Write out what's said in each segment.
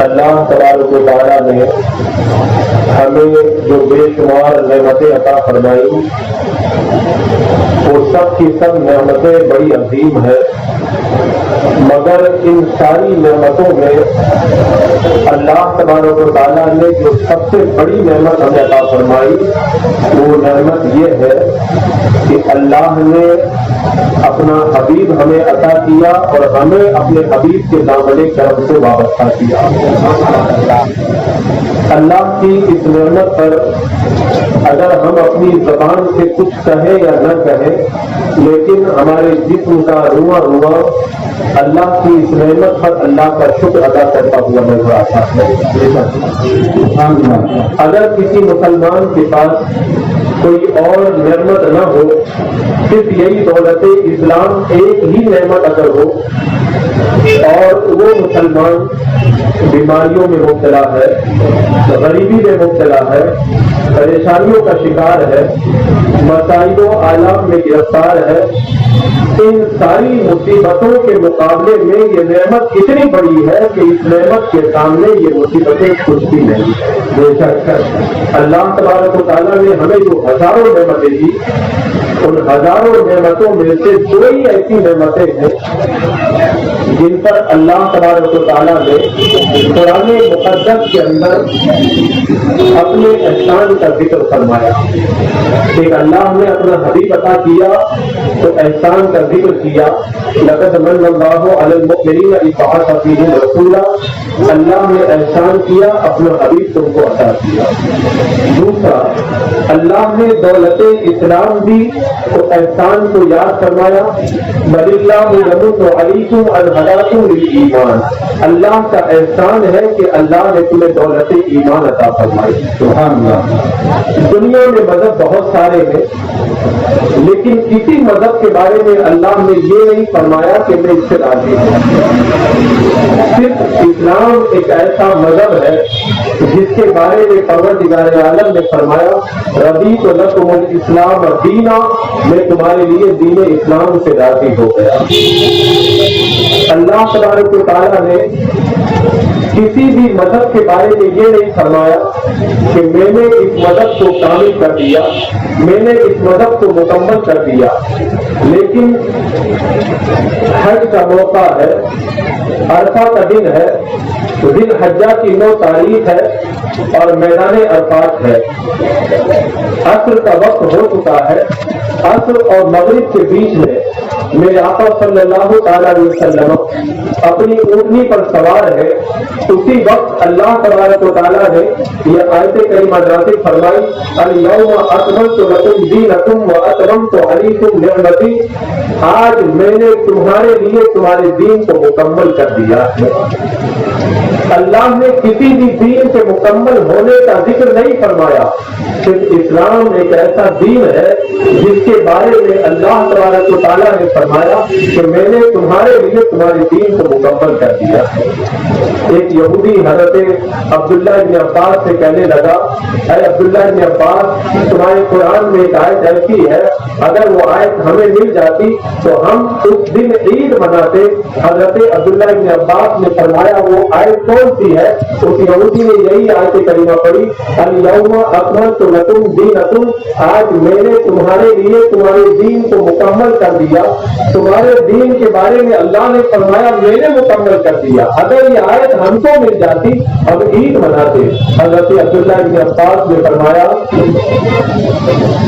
اللہ تبارک و تعالیٰ نے ہمیں جو بے شمار نعمتیں عطا فرمائی وہ سب کی سب نعمتیں بڑی عظیم ہیں، مگر ان ساری نعمتوں میں اللہ تبارک و تعالیٰ نے جو سب سے بڑی نعمت ہمیں عطا فرمائی وہ نعمت یہ ہے کہ اللہ نے اپنا حبیب ہمیں عطا کیا اور ہمیں اپنے حبیب کے دامن کرم سے وابستہ کیا۔ اللہ کی اس نعمت پر اگر ہم اپنی زبان سے کچھ کہیں یا نہ کہیں، لیکن ہمارے جسم کا رواں رواں اللہ کی اس نعمت پر اللہ کا شکر ادا کرتا ہوا نظر آتا ہے۔ اگر کسی مسلمان کے پاس کوئی اور نعمت نہ ہو، صرف یہی دولت اسلام ایک ہی نعمت اگر ہو اور وہ مسلمان بیماریوں میں مبتلا ہے، غریبی میں مبتلا ہے، پریشانیوں کا شکار ہے، مسائل و آلام میں گرفتار ہے، ان ساری مصیبتوں کے مقابلے میں یہ نعمت اتنی بڑی ہے کہ اس نعمت کے سامنے یہ مصیبتیں کچھ بھی نہیں۔ بے شک اللہ تبارک و تعالیٰ نے ہمیں جو ہزاروں نعمتیں دی، ان ہزاروں نعمتوں میں سے کوئی ایسی نعمتیں ہیں جن پر اللہ تبارک و تعالیٰ نے قرآن مقدس کے اندر اپنے احسان کا ذکر فرمایا۔ ایک اللہ نے اپنا حبیب عطا کیا تو احسان کا ذکر کیا، لقد من اللہ علی المؤمنین اذ بعث فیہم رسولا، اللہ نے احسان کیا، اپنا حبیب تم کو عطا کیا۔ دوسرا، اللہ نے دولت اسلام دی تو احسان کو یاد فرمایا، بل اللہ یمن علیکم ان ہداکم للایمان، اللہ کا احسان ہے کہ اللہ نے تمہیں دولت ایمان عطا فرمائی۔ سبحان اللہ۔ دنیا میں مذہب بہت سارے ہیں، لیکن کسی مذہب کے بارے میں اللہ نے یہ نہیں فرمایا کہ میں اس سے راضی ہوں۔ صرف اسلام ایک ایسا مذہب ہے جس کے بارے میں پروردگار عالم نے فرمایا، رضیت لکم الاسلام دینا، میں تمہارے لیے دین اسلام سے راضی ہو گیا۔ اللہ تبارک و تعالیٰ نے کسی بھی مذہب کے بارے میں یہ نہیں فرمایا کہ میں نے اس مذہب کو کامل کر دیا، میں نے اس مذہب کو مکمل کر دیا، لیکن حج کا موقع ہے، عرفہ کا دن ہے، ذی الحجہ کی 9 تاریخ ہے اور میدان عرفات ہے، عصر کا وقت ہو چکا ہے، عصر اور مغرب کے بیچ میں میرے آقا صلی اللہ تعالیٰ علیہ وسلم اپنی اونٹنی پر سوار ہے، اسی وقت اللہ تبارک و تعالیٰ نے یہ آیت کریمہ نازل فرمائی، الیوم اکملت لکم دینکم واتممت علیکم نعمتی، آج میں نے تمہارے لیے تمہارے دین کو مکمل کر دیا ہے۔ اللہ نے کسی بھی دین کے مکمل ہونے کا ذکر نہیں فرمایا، صرف اسلام ایک ایسا دین ہے جس کے بارے میں اللہ تبارک و تعالیٰ نے فرمایا کہ میں نے تمہارے لیے تمہارے دین کو مکمل کر دیا ہے۔ ایک یہودی حضرت عبداللہ ابن عباس سے کہنے لگا، اے عبداللہ ابن عباس، تمہارے قرآن میں ایک آیت ایسی ہے، اگر وہ آیت ہمیں مل جاتی تو ہم اس دن عید مناتے۔ حضرت عبداللہ ابن عباس نے فرمایا وہ آیت کون سی ہے؟ اس یہودی نے یہی آیت کریمہ پڑھی، الیوم اکملت لکم دینکم، آج میں نے تمہارے لیے تمہارے دین کو مکمل کر دیا۔ تمہارے دین کے بارے میں اللہ نے فرمایا میں نے مکمل کر دیا، اگر یہ آیت ہم کو مل جاتی ہم عید مناتے۔ حضرت عبداللہ ابن عباس نے فرمایا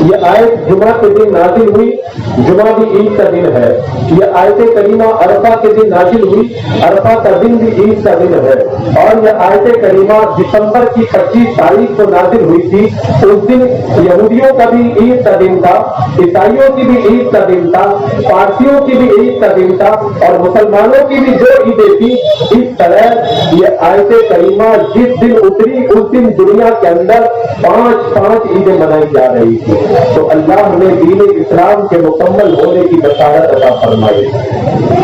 یہ آیت جمعہ کے دن نازل ہوئی، جمعہ بھی عید کا دن ہے، یہ آیت کریمہ عرفہ کے دن نازل ہوئی، عرفہ کا دن بھی عید کا دن ہے، اور یہ آیت کریمہ دسمبر کی 25 تاریخ کو نازل ہوئی تھی، اس دن یہودیوں کا بھی عید کا دن تھا، عیسائیوں کی بھی عید کا دن تھا، پارسیوں کی بھی عید کا دن تھا، اور مسلمانوں کی بھی جو عیدیں تھی۔ اس طرح یہ آیت کریمہ جس دن اتری اس دن دنیا کے اندر 5 عیدیں منائی جا رہی تھی۔ تو اللہ نے دین اسلام کے مکمل ہونے کی بشارت عطا فرمائی۔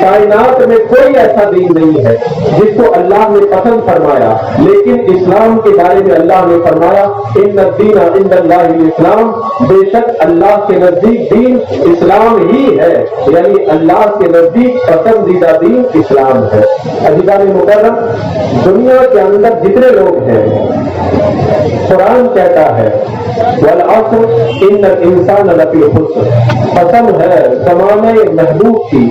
کائنات میں کوئی ایسا دین نہیں ہے جس کو اللہ نے पसंद फरमाया, लेकिन इस्लाम के बारे में अल्लाह ने फरमाया इन्ना दीन इंदल्लाहिल इस्लाम, बेशक अल्लाह के नजदीक दीन इस्लाम ही है, यानी अल्लाह के नजदीक पसंदीदा दीन इस्लाम है। अज़ीज़ान मुकर्रम, दुनिया के अंदर जितने लोग हैं, कुरान कहता है वल अस्र इन्नल इंसान लफी खुस्र, कसम है ज़माने महबूब की,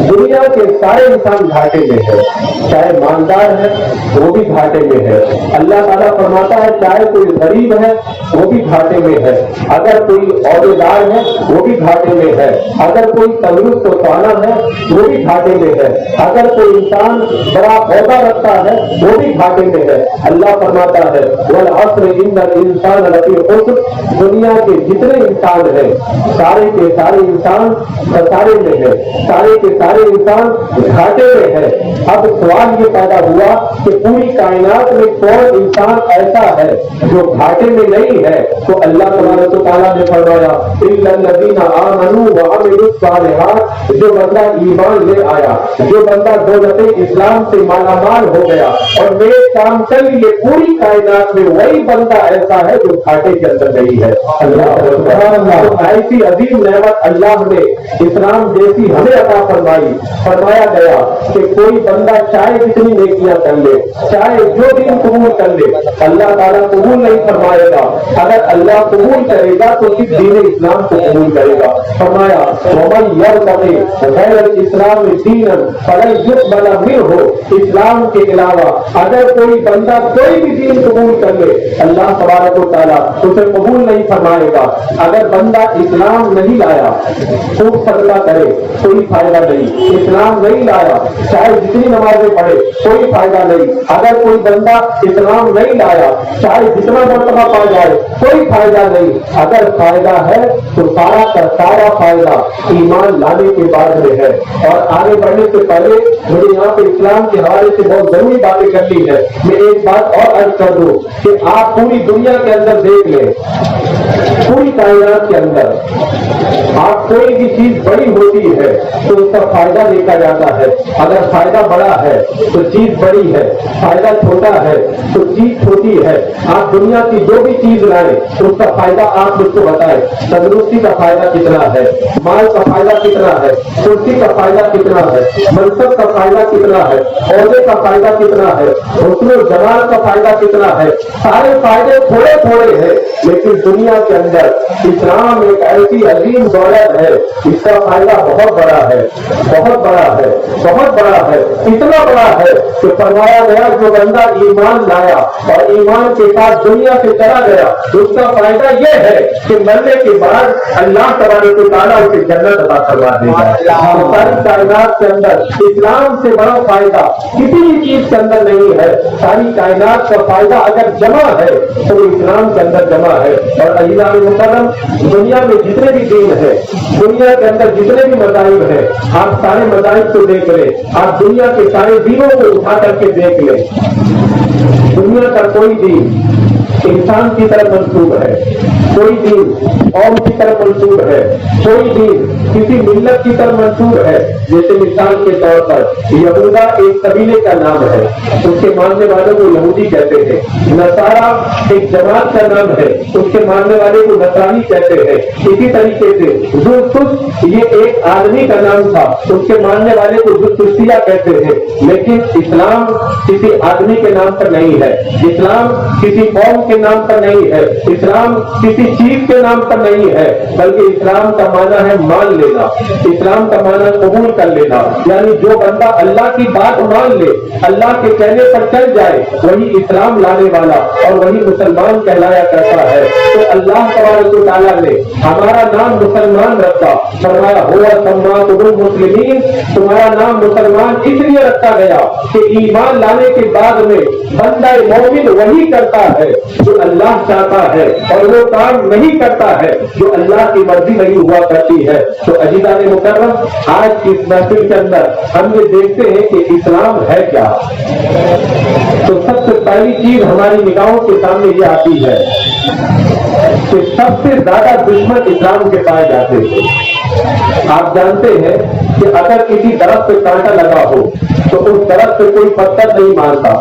दुनिया के सारे इंसान घाटे में है, चाहे मालदार है वो भी घाटे में है। अल्लाह ताला फरमाता है चाहे कोई गरीब है वो भी घाटे में है, अगर कोई औहदेदार है वो भी घाटे में है, अगर कोई तंदुरुस्त वाला है वो भी घाटे में है, अगर कोई इंसान बड़ा औहदा रखता है वो भी घाटे में है। अल्लाह फरमाता है वल अस्र इन्नल इंसान लफी खुस्र, दुनिया के जितने इंसान हैं सारे के सारे इंसान खसारे में है, सारे के सारे इंसान घाटे में है। अब सवाल ये पैदा हुआ कि पूरी कायनात में कौन इंसान ऐसा है जो घाटे में नहीं है? तो अल्लाह तबारक व तआला ने फरमाया इल्लल्लज़ीना आमनू व अमिलुस सालिहात, जो बंदा ईमान ले आया, जो बंदा दौलते इस्लाम से मालामाल हो गया और नेक काम कर लिए, पूरी कायनात में वही बंदा ऐसा है जो घाटे के अंदर नहीं है। अल्लाह तो ऐसी अजीम नेमत अल्लाह ने इस्लाम जैसी हमें अता फरमाई, फरमाया गया कि कोई बंदा चाहे कितनी नेकियां कर ले, चाहे जो दिन कबूल कर ले, अल्लाह ताला कबूल नहीं फरमाएगा। अगर अल्लाह कबूल करेगा तो सिर्फ दीन इस्लाम को कबूल करेगा। फरमाया वमन यरतगी गैर इस्लाम दीनन फलन युक़बल मिनहु, इस्लाम के अलावा अगर कोई बंदा कोई भी दीन कबूल कर ले, अल्लाह तबारक व तआला उसे कबूल नहीं फरमाएगा। अगर बंदा इस्लाम नहीं लाया, खूब सदका करे कोई फायदा नहीं, इस्लाम नहीं लाया चाहे जितनी नमाजें पढ़े कोई फायदा नहीं, अगर कोई बंदा इस्लाम नहीं लाया चाहे जितना मर्तबा पा जाए कोई फायदा नहीं। अगर फायदा है तो सारा का सारा फायदा ईमान लाने के बाद में है। और आगे बढ़ने से पहले मुझे यहाँ पे इस्लाम के हवाले से बहुत जरूरी बातें करनी है। मैं एक बात और अर्ज कर दूं कि आप पूरी दुनिया के अंदर देख लें, पूरी कायनात के अंदर आप कोई भी चीज बड़ी होती है तो उसका फायदा देखा जाता है। अगर फायदा बड़ा है तो चीज बड़ी है, फायदा छोटा है तो चीज छोटी है। आप दुनिया की जो भी चीज लाए उसका फायदा आप मुझको बताएं। तंदुरुस्ती का फायदा कितना है, माल का फायदा कितना है, कुर्सी का फायदा कितना है, मनसब का फायदा कितना है, औहदे का फायदा कितना है, हुस्न जमाल का फायदा कितना है। सारे फायदे थोड़े थोड़े हैं, लेकिन दुनिया के अंदर इस्लाम एक ऐसी अजीम दौलत है, इसका फायदा बहुत बड़ा है, बहुत बड़ा है, बहुत बड़ा है। इतना बड़ा है कि फरमाया गया जो बंदा ईमान लाया और ईमान के साथ दुनिया से चला गया, उसका फायदा यह है कि मरने के बाद अल्लाह तबारक व तआला उसे जन्नत अता फरमा देगा। सारी कायनात के अंदर इस्लाम से बड़ा फायदा किसी भी चीज के अंदर नहीं है। सारी कायनात का फायदा अगर जमा है तो इस्लाम के अंदर जमा है। और अज़ीज़ान मुकर्रम, दुनिया में जितने भी दीन है, दुनिया के अंदर जितने भी मज़ाहिब है, आप सारे मज़ाहिब को देख ले, आप दुनिया के सारे दीनों को उठा करके देख ले, दुनिया का कोई दीन इंसान की तरफ मंसूब है, कोई दीन कौम की तरफ मंसूब है, कोई दीन किसी मिल्लत की तरफ मंसूब है। जैसे मिसाल के तौर पर यहूदा एक कबीले का नाम है, उसके मानने वालों को यहूदी कहते हैं। नसारा एक जमात का नाम है, उसके मानने वाले को नसरानी कहते हैं। इसी तरीके से जुर्तुस ये एक आदमी का नाम था, उसके मानने वाले को जुर्तुसिया कहते हैं। लेकिन इस्लाम किसी आदमी के नाम पर नहीं है, इस्लाम किसी कौम के नाम पर नहीं है, इस्लाम किसी चीज के नाम पर नहीं है, बल्कि इस्लाम का माना है मान लेना, इस्लाम का माना कबूल कर लेना। यानी जो बंदा अल्लाह की बात मान ले, अल्लाह के कहने पर चल जाए, वही इस्लाम लाने वाला और वही मुसलमान कहलाया करता है। तो अल्लाह तबारक व तआला ने हमारा नाम मुसलमान रखा, फरमाया हुवा सम्मातुल मुस्लिमीन, तुम्हारा नाम मुसलमान इसलिए रखा गया कि ईमान लाने के बाद में बंदा मोमिन वही करता है जो अल्लाह चाहता है और वो काम नहीं करता है जो अल्लाह की मर्जी नहीं हुआ करती है। तो अज़ीज़ान मुकर्रम, आज की इस महफिल के अंदर हम ये देखते हैं कि इस्लाम है क्या। तो सबसे पहली चीज हमारी निगाहों के सामने ये आती है کہ سب سے زیادہ دشمن اسلام کے پائے جاتے ہیں۔ آپ جانتے ہیں کہ اگر کسی درخت پہ کانٹا لگا ہو تو اس درخت پہ کوئی پتھر نہیں مارتا،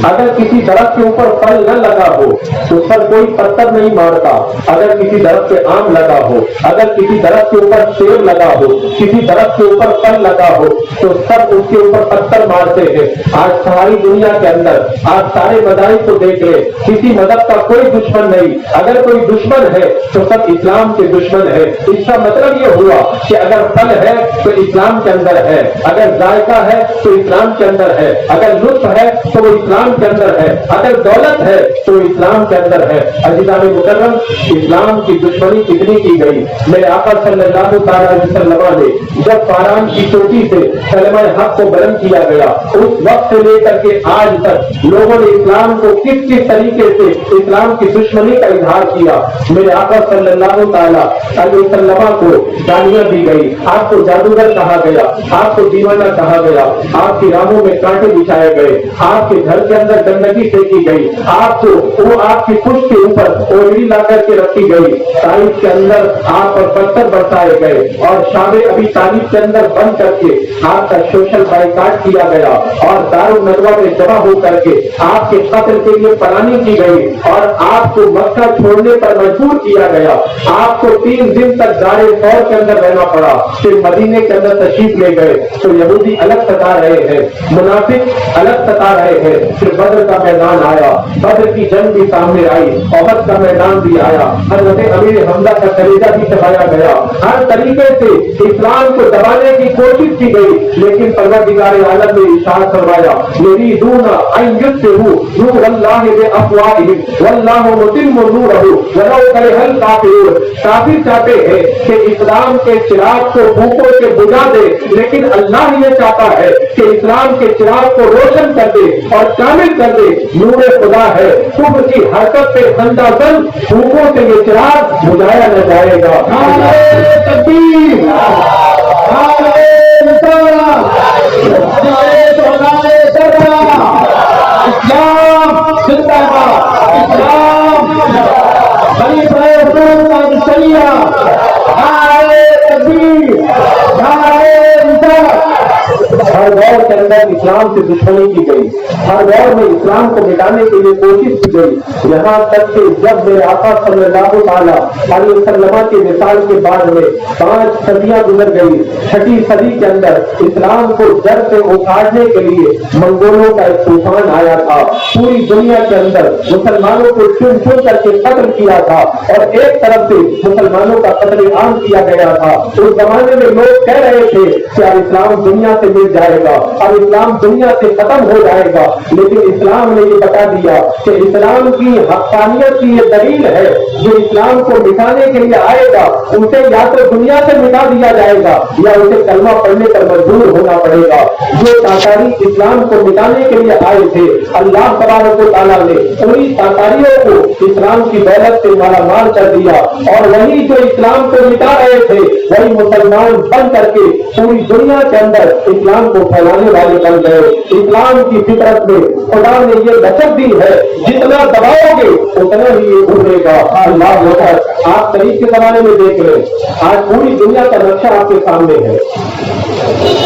اگر کسی درخت کے اوپر پھل نہ لگا ہو تو اس پر کوئی پتھر نہیں مارتا، اگر کسی درخت پہ آم لگا ہو، اگر کسی درخت کے اوپر سیب لگا ہو، کسی درخت کے اوپر پھل لگا ہو تو سب اس کے اوپر پتھر مارتے ہیں۔ آج ساری دنیا کے اندر آپ سارے مذاہب کو دیکھ لیں، کسی مذہب کا کوئی دشمن نہیں، اگر کوئی دشمن ہے تو سب اسلام کے دشمن ہے۔ اس کا مطلب یہ ہوا کہ اگر پھل ہے تو اسلام کے اندر ہے، اگر ذائقہ ہے تو اسلام کے اندر ہے، اگر لطف ہے تو وہ اسلام کے اندر ہے، اگر دولت ہے تو اسلام کے اندر ہے۔ عزیزان مکرم، اسلام کی دشمنی کتنی کی گئی۔ میرے آقا صلی اللہ تعالی علیہ وسلم نے جب فاران کی چوٹی سے کلمہ حق کو بلند کیا گیا، اس وقت سے لے کر کے آج تک لوگوں نے اسلام کو کس کس طریقے سے اسلام کی دشمنی کا اظہار کیا۔ میرے آقا صلی اللہ تعالی علیہ وسلم کو گالیاں دی گئی، آپ کو جادوگر کہا گیا، آپ کو دیوانہ کہا گیا، آپ کی راہوں میں کانٹے بچھائے گئے، آپ کے گھر کے اندر گندگی پھینکی گئی، آپ کو وہ آپ کی پشت کے اوپر اوڑی لا کر کے رکھی گئی، طائف کے اندر آپ پر پتھر برسائے گئے اور شام ابھی طالب کے اندر بند کر کے آپ کا سوشل بائیکاٹ کیا گیا اور دارالندوا میں جمع ہو کر کے آپ کے قتل کے لیے پلاننگ کی گئی اور آپ کو مکہ چھوڑنے پر مجبور کیا گیا۔ آپ کو 3 دن تک دار فور کے اندر رہنا پڑا، پھر مدینے کے اندر تشریف لے گئے تو یہودی الگ ستا رہے ہیں، منافق الگ ستا رہے ہیں۔ پھر بدر کا میدان آیا، بدر کی جنگ بھی سامنے آئی، احد کا میدان بھی آیا، حضرت امیر حمزہ کا کلیجہ بھی دبایا گیا، ہر طریقے سے اسلام کو دبانے کی کوشش کی گئی، لیکن پروردگار عالم نے ارشاد فرمایا یریدون ان یطفئوا نور اللہ بافواہہم واللہ متم نورہ ولو کرہ الکافرون۔ کافر چاہتے ہیں کہ اسلام کے چراغ کو بھوکوں سے بجھا دے، لیکن اللہ یہ چاہتا ہے کہ اسلام کے چراغ کو روشن کر دے اور کامل کر دے۔ نور خدا ہے، کفر کی حرکت پہ خندہ زن بھوکوں سے یہ چراغ بجھایا نہ جائے گا۔ نعرہ تکبیر، نعرہ رسالت، اسلام زندہ باد، اسلام خلیفہ رسول کا شریعہ، نعرہ تکبیر، نعرہ رسالت۔ ہر دور کے اندر اسلام سے دشمنی کی گئی، ہر دور میں اسلام کو مٹانے کے لیے کوشش کی گئی، یہاں تک کہ جب میرے آقا صلی اللہ تعالی علیہ وسلم کے وصال کے بعد میں 5 صدیاں گزر گئی، 6ٹھی صدی کے اندر اسلام کو جڑ سے اکھاڑنے کے لیے منگولوں کا ایک طوفان آیا تھا، پوری دنیا کے اندر مسلمانوں کو چن چن کر کے قتل کیا تھا اور ایک طرف سے مسلمانوں کا قتل عام کیا گیا تھا۔ اس زمانے میں لوگ کہہ رہے تھے کہ اب اسلام دنیا سے مل جائے گا، اب اسلام دنیا سے ختم ہو جائے گا، لیکن اسلام نے یہ بتا دیا کہ اسلام کی حقانیت کی یہ دلیل ہے، جو اسلام کو مٹانے کے لیے آئے گا اسے یا تو دنیا سے مٹا دیا جائے گا یا اسے کلمہ پڑھنے پر مجبور ہونا پڑے گا۔ جو تاتاری اسلام کو مٹانے کے لیے آئے تھے، اللہ تبارک و تعالیٰ نے انہی تاتاریوں کو اسلام کی دولت سے مالا مال کر دیا، اور وہی جو اسلام کو مٹا رہے تھے وہی مسلمان بن کر کے پوری دنیا کے اندر اسلام کو پھیلانے والے بن گئے۔ اسلام کی فطرت میں خدا نے یہ بچت دی ہے، جتنا دباؤ گے اتنا ہی یہ ابھرے گا۔ اللہ اکبر۔ آپ تاریخ کے زمانے میں دیکھ لیں، آج پوری دنیا کا نقشہ آپ کے سامنے ہے،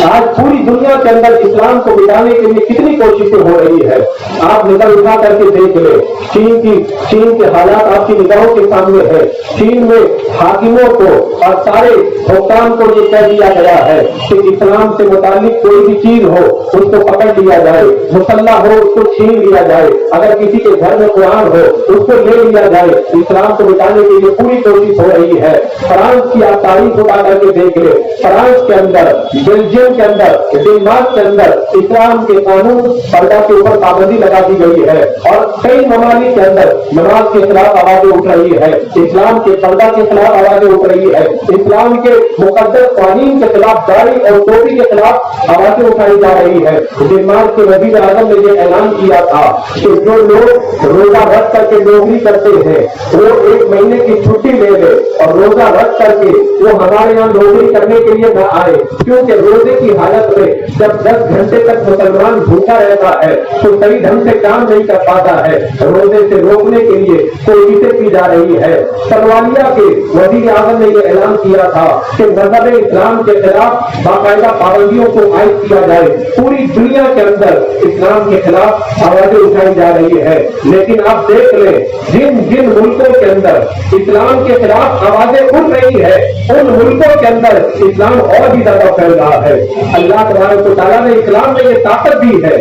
آج پوری دنیا کے اندر اسلام کو مٹانے کے لیے کتنی کوششیں ہو رہی ہے۔ آپ نظر اٹھا کر کے دیکھ لیں، چین کے حالات آپ کی نگاہوں کے سامنے ہے۔ چین میں حاکموں کو اور سارے حکام کو یہ کہہ دیا گیا ہے کہ اسلام سے متعلق کوئی بھی چیز ہو اس کو پکڑ لیا جائے، مسلح ہو اس کو چھین لیا جائے، اگر کسی کے گھر میں قرآن ہو اس کو لے لیا جائے۔ اسلام کو مٹانے کے لیے پوری کوشش ہو رہی ہے۔ فرانس کی آپ تاریخ اٹھا کر کے دیکھ لیں، فرانس کے اندر، بیلجیم کے اندر، ڈنمارک کے اندر اسلام کے قانون پردہ کے اوپر پابندی لگا دی گئی ہے، اور کئی ممالک کے اندر نماز کے خلاف آوازیں اٹھ رہی ہے، اسلام کے پردہ کے خلاف آوازیں اٹھ رہی ہے، اسلام کے مقدس قوانین کے خلاف داڑھی اور ٹوپی کے خلاف آوازیں اٹھائی جا رہی ہے۔ है। डेनमार्क के वजीर आजम ने ये ऐलान किया था कि जो लोग रोजा रख करके नौकरी करते हैं वो 1 महीने की छुट्टी ले ले और रोजा रख करके वो हमारे यहाँ नौकरी करने के लिए न आए, क्योंकि रोजे की हालत में जब 10 घंटे तक मुसलमान भूखा रहता है तो सही ढंग से काम नहीं कर पाता है। रोजे से रोकने के लिए कोशिशें की जा रही है। सलवालिया के वजीर आजम ने ये ऐलान किया था कि मजहब इस्लाम के खिलाफ बाकायदा पाबंदियों को आयद किया जाए। पूरी दुनिया के अंदर इस्लाम के खिलाफ आवाजें उठाई जा रही है, लेकिन आप देख लें जिन जिन मुल्कों के अंदर इस्लाम के खिलाफ आवाजें उठ रही है उन मुल्कों के अंदर इस्लाम और भी ज्यादा फैल रहा है। अल्लाह तबारक व तआला ने इस्लाम में ये ताकत दी है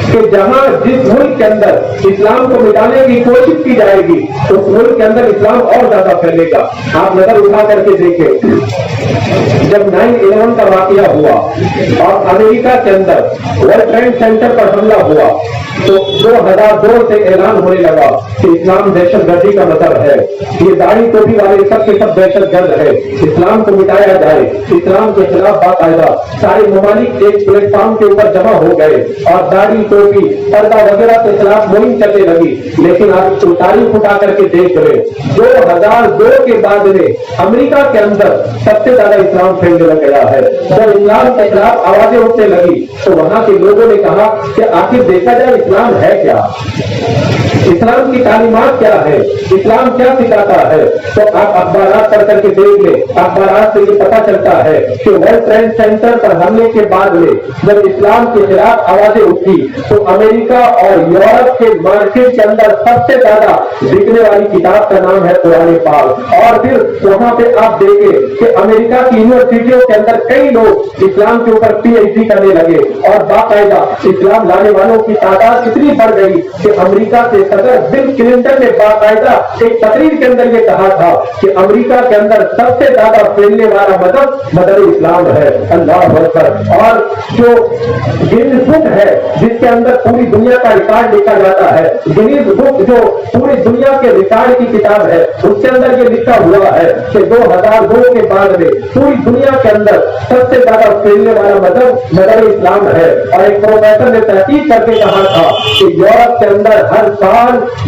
कि जहां जिस मुल्क के अंदर इस्लाम को मिटाने की कोशिश की जाएगी उस मुल्क के अंदर इस्लाम और ज्यादा फैलेगा। आप नजर उठा करके देखें, जब 9/11 का वाकया हुआ और अमेरिका के अंदर वर्ल्ड ट्रेड सेंटर पर हमला हुआ तो 2002 से ऐलान होने लगा कि इस्लाम दहशतगर्दी का मतलब है, ये दाढ़ी टोपी वाले सब के सब दहशतगर्द है, इस्लाम को मिटाया जाए। इस्लाम के खिलाफ बाकायदा सारे ममालिक एक प्लेटफॉर्म के ऊपर जमा हो गए और दाढ़ी टोपी पर्दा वगैरह के खिलाफ मुहिम चलने लगी। लेकिन आप तारीफ उठा करके देख रहे 2002 के बाद में अमेरिका के अंदर सबसे ज्यादा इस्लाम फैलने लग गया है। जब इस्लाम के खिलाफ आवाजें उठने लगी तो वहां के लोगों ने कहा कि आखिर देखा जाए इस्लाम है क्या, इस्लाम की तालीमात क्या है, इस्लाम क्या सिखाता है। तो आप अखबारात पढ़ करके देख ले, अखबारात से ये पता चलता है कि वर्ल्ड ट्रेड सेंटर पर हमले के बाद में जब इस्लाम के खिलाफ आवाजें उठी तो अमेरिका और यूरोप के मार्केट के अंदर सबसे ज्यादा बिकने वाली किताब का नाम है कुरान पाक। और फिर वहां पे आप देखें कि अमेरिका की यूनिवर्सिटियों के अंदर कई लोग इस्लाम के ऊपर PhD करने लगे और बाकायदा इस्लाम लाने वालों की तादाद इतनी बढ़ गई कि अमेरिका के सदर बिल क्लिंटन ने बाकायदा एक तकरीर के अंदर ये कहा था कि अमेरिका के अंदर सबसे ज्यादा फैलने वाला मजहब इस्लाम है। अल्लाह अकबर। और जो गिनीज बुक है जिसके अंदर पूरी दुनिया का रिकॉर्ड लिखा जाता है, गिनीज बुक जो पूरी दुनिया के रिकॉर्ड की किताब है उसके अंदर ये लिखा हुआ है कि 2002 के बाद में पूरी दुनिया के अंदर सबसे ज्यादा फैलने वाला मजहब इस्लाम है। और एक प्रोफेसर ने तहकीक करके कहा था कि यूरोप के अंदर हर साल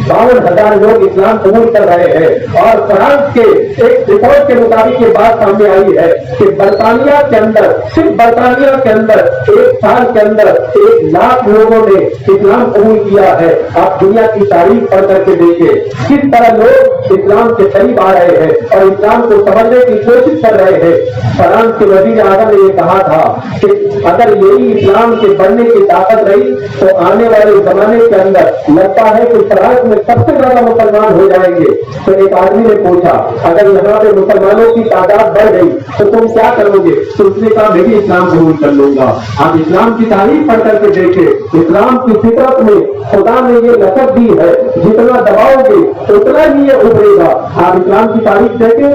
52,000 लोग इस्लाम कबूल कर रहे हैं। और फ्रांस के एक रिपोर्ट के मुताबिक ये बात सामने आई है कि बर्तानिया के अंदर, सिर्फ बर्तानिया के अंदर एक साल के अंदर 1 लाख लोगों ने इस्लाम कबूल किया है। आप दुनिया की तारीफ पढ़ करके देखें किस तरह लोग इस्लाम के करीब आ रहे हैं और इस्लाम को समझने की कोशिश कर रहे हैं। फ्रांस के वजीर आजम ने यह कहा था कि अगर यही इस्लाम के बढ़ने की ताकत रही तो आने वाले जमाने के अंदर लगता है कि फ्रांस में सबसे ज्यादा मुसलमान हो जाएंगे। तो एक आदमी ने पूछा अगर यहाँ पे मुसलमानों की तादाद बढ़ गई तो तुम क्या करोगे? तो उसने कहा मैं भी इस्लाम कबूल कर लूंगा। आप इस्लाम की तारीफ पढ़ करके देखें, इस्लाम की फितरत में खुदा ने ये लक़ब दी है जितना दबाओगे उतना ही ये उभरेगा। आप इस्लाम की तारीफ देखें,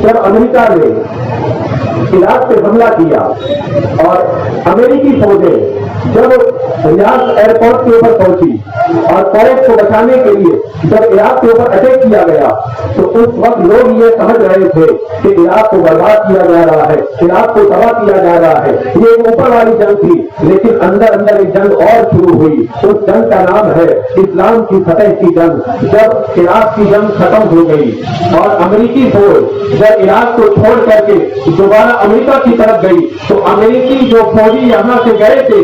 जब अमेरिका ने इराक पे हमला किया और अमेरिकी फौजें जब रियाद एयरपोर्ट के ऊपर पहुंची और कुवैत को बचाने के लिए जब इराक के ऊपर अटैक किया गया तो उस वक्त लोग ये समझ रहे थे कि इराक को बर्बाद किया जा रहा है, इराक को तबाह किया जा रहा है। ये ऊपर वाली जंग थी, लेकिन अंदर अंदर एक जंग और शुरू हुई। उस जंग का नाम है इस्लाम की फतह की जंग। जब इराक की जंग खत्म हो गई और अमेरिकी फौज जब इराक को छोड़ करके दोबारा अमेरिका की तरफ गई तो अमेरिकी जो फौजी यहां से गए थे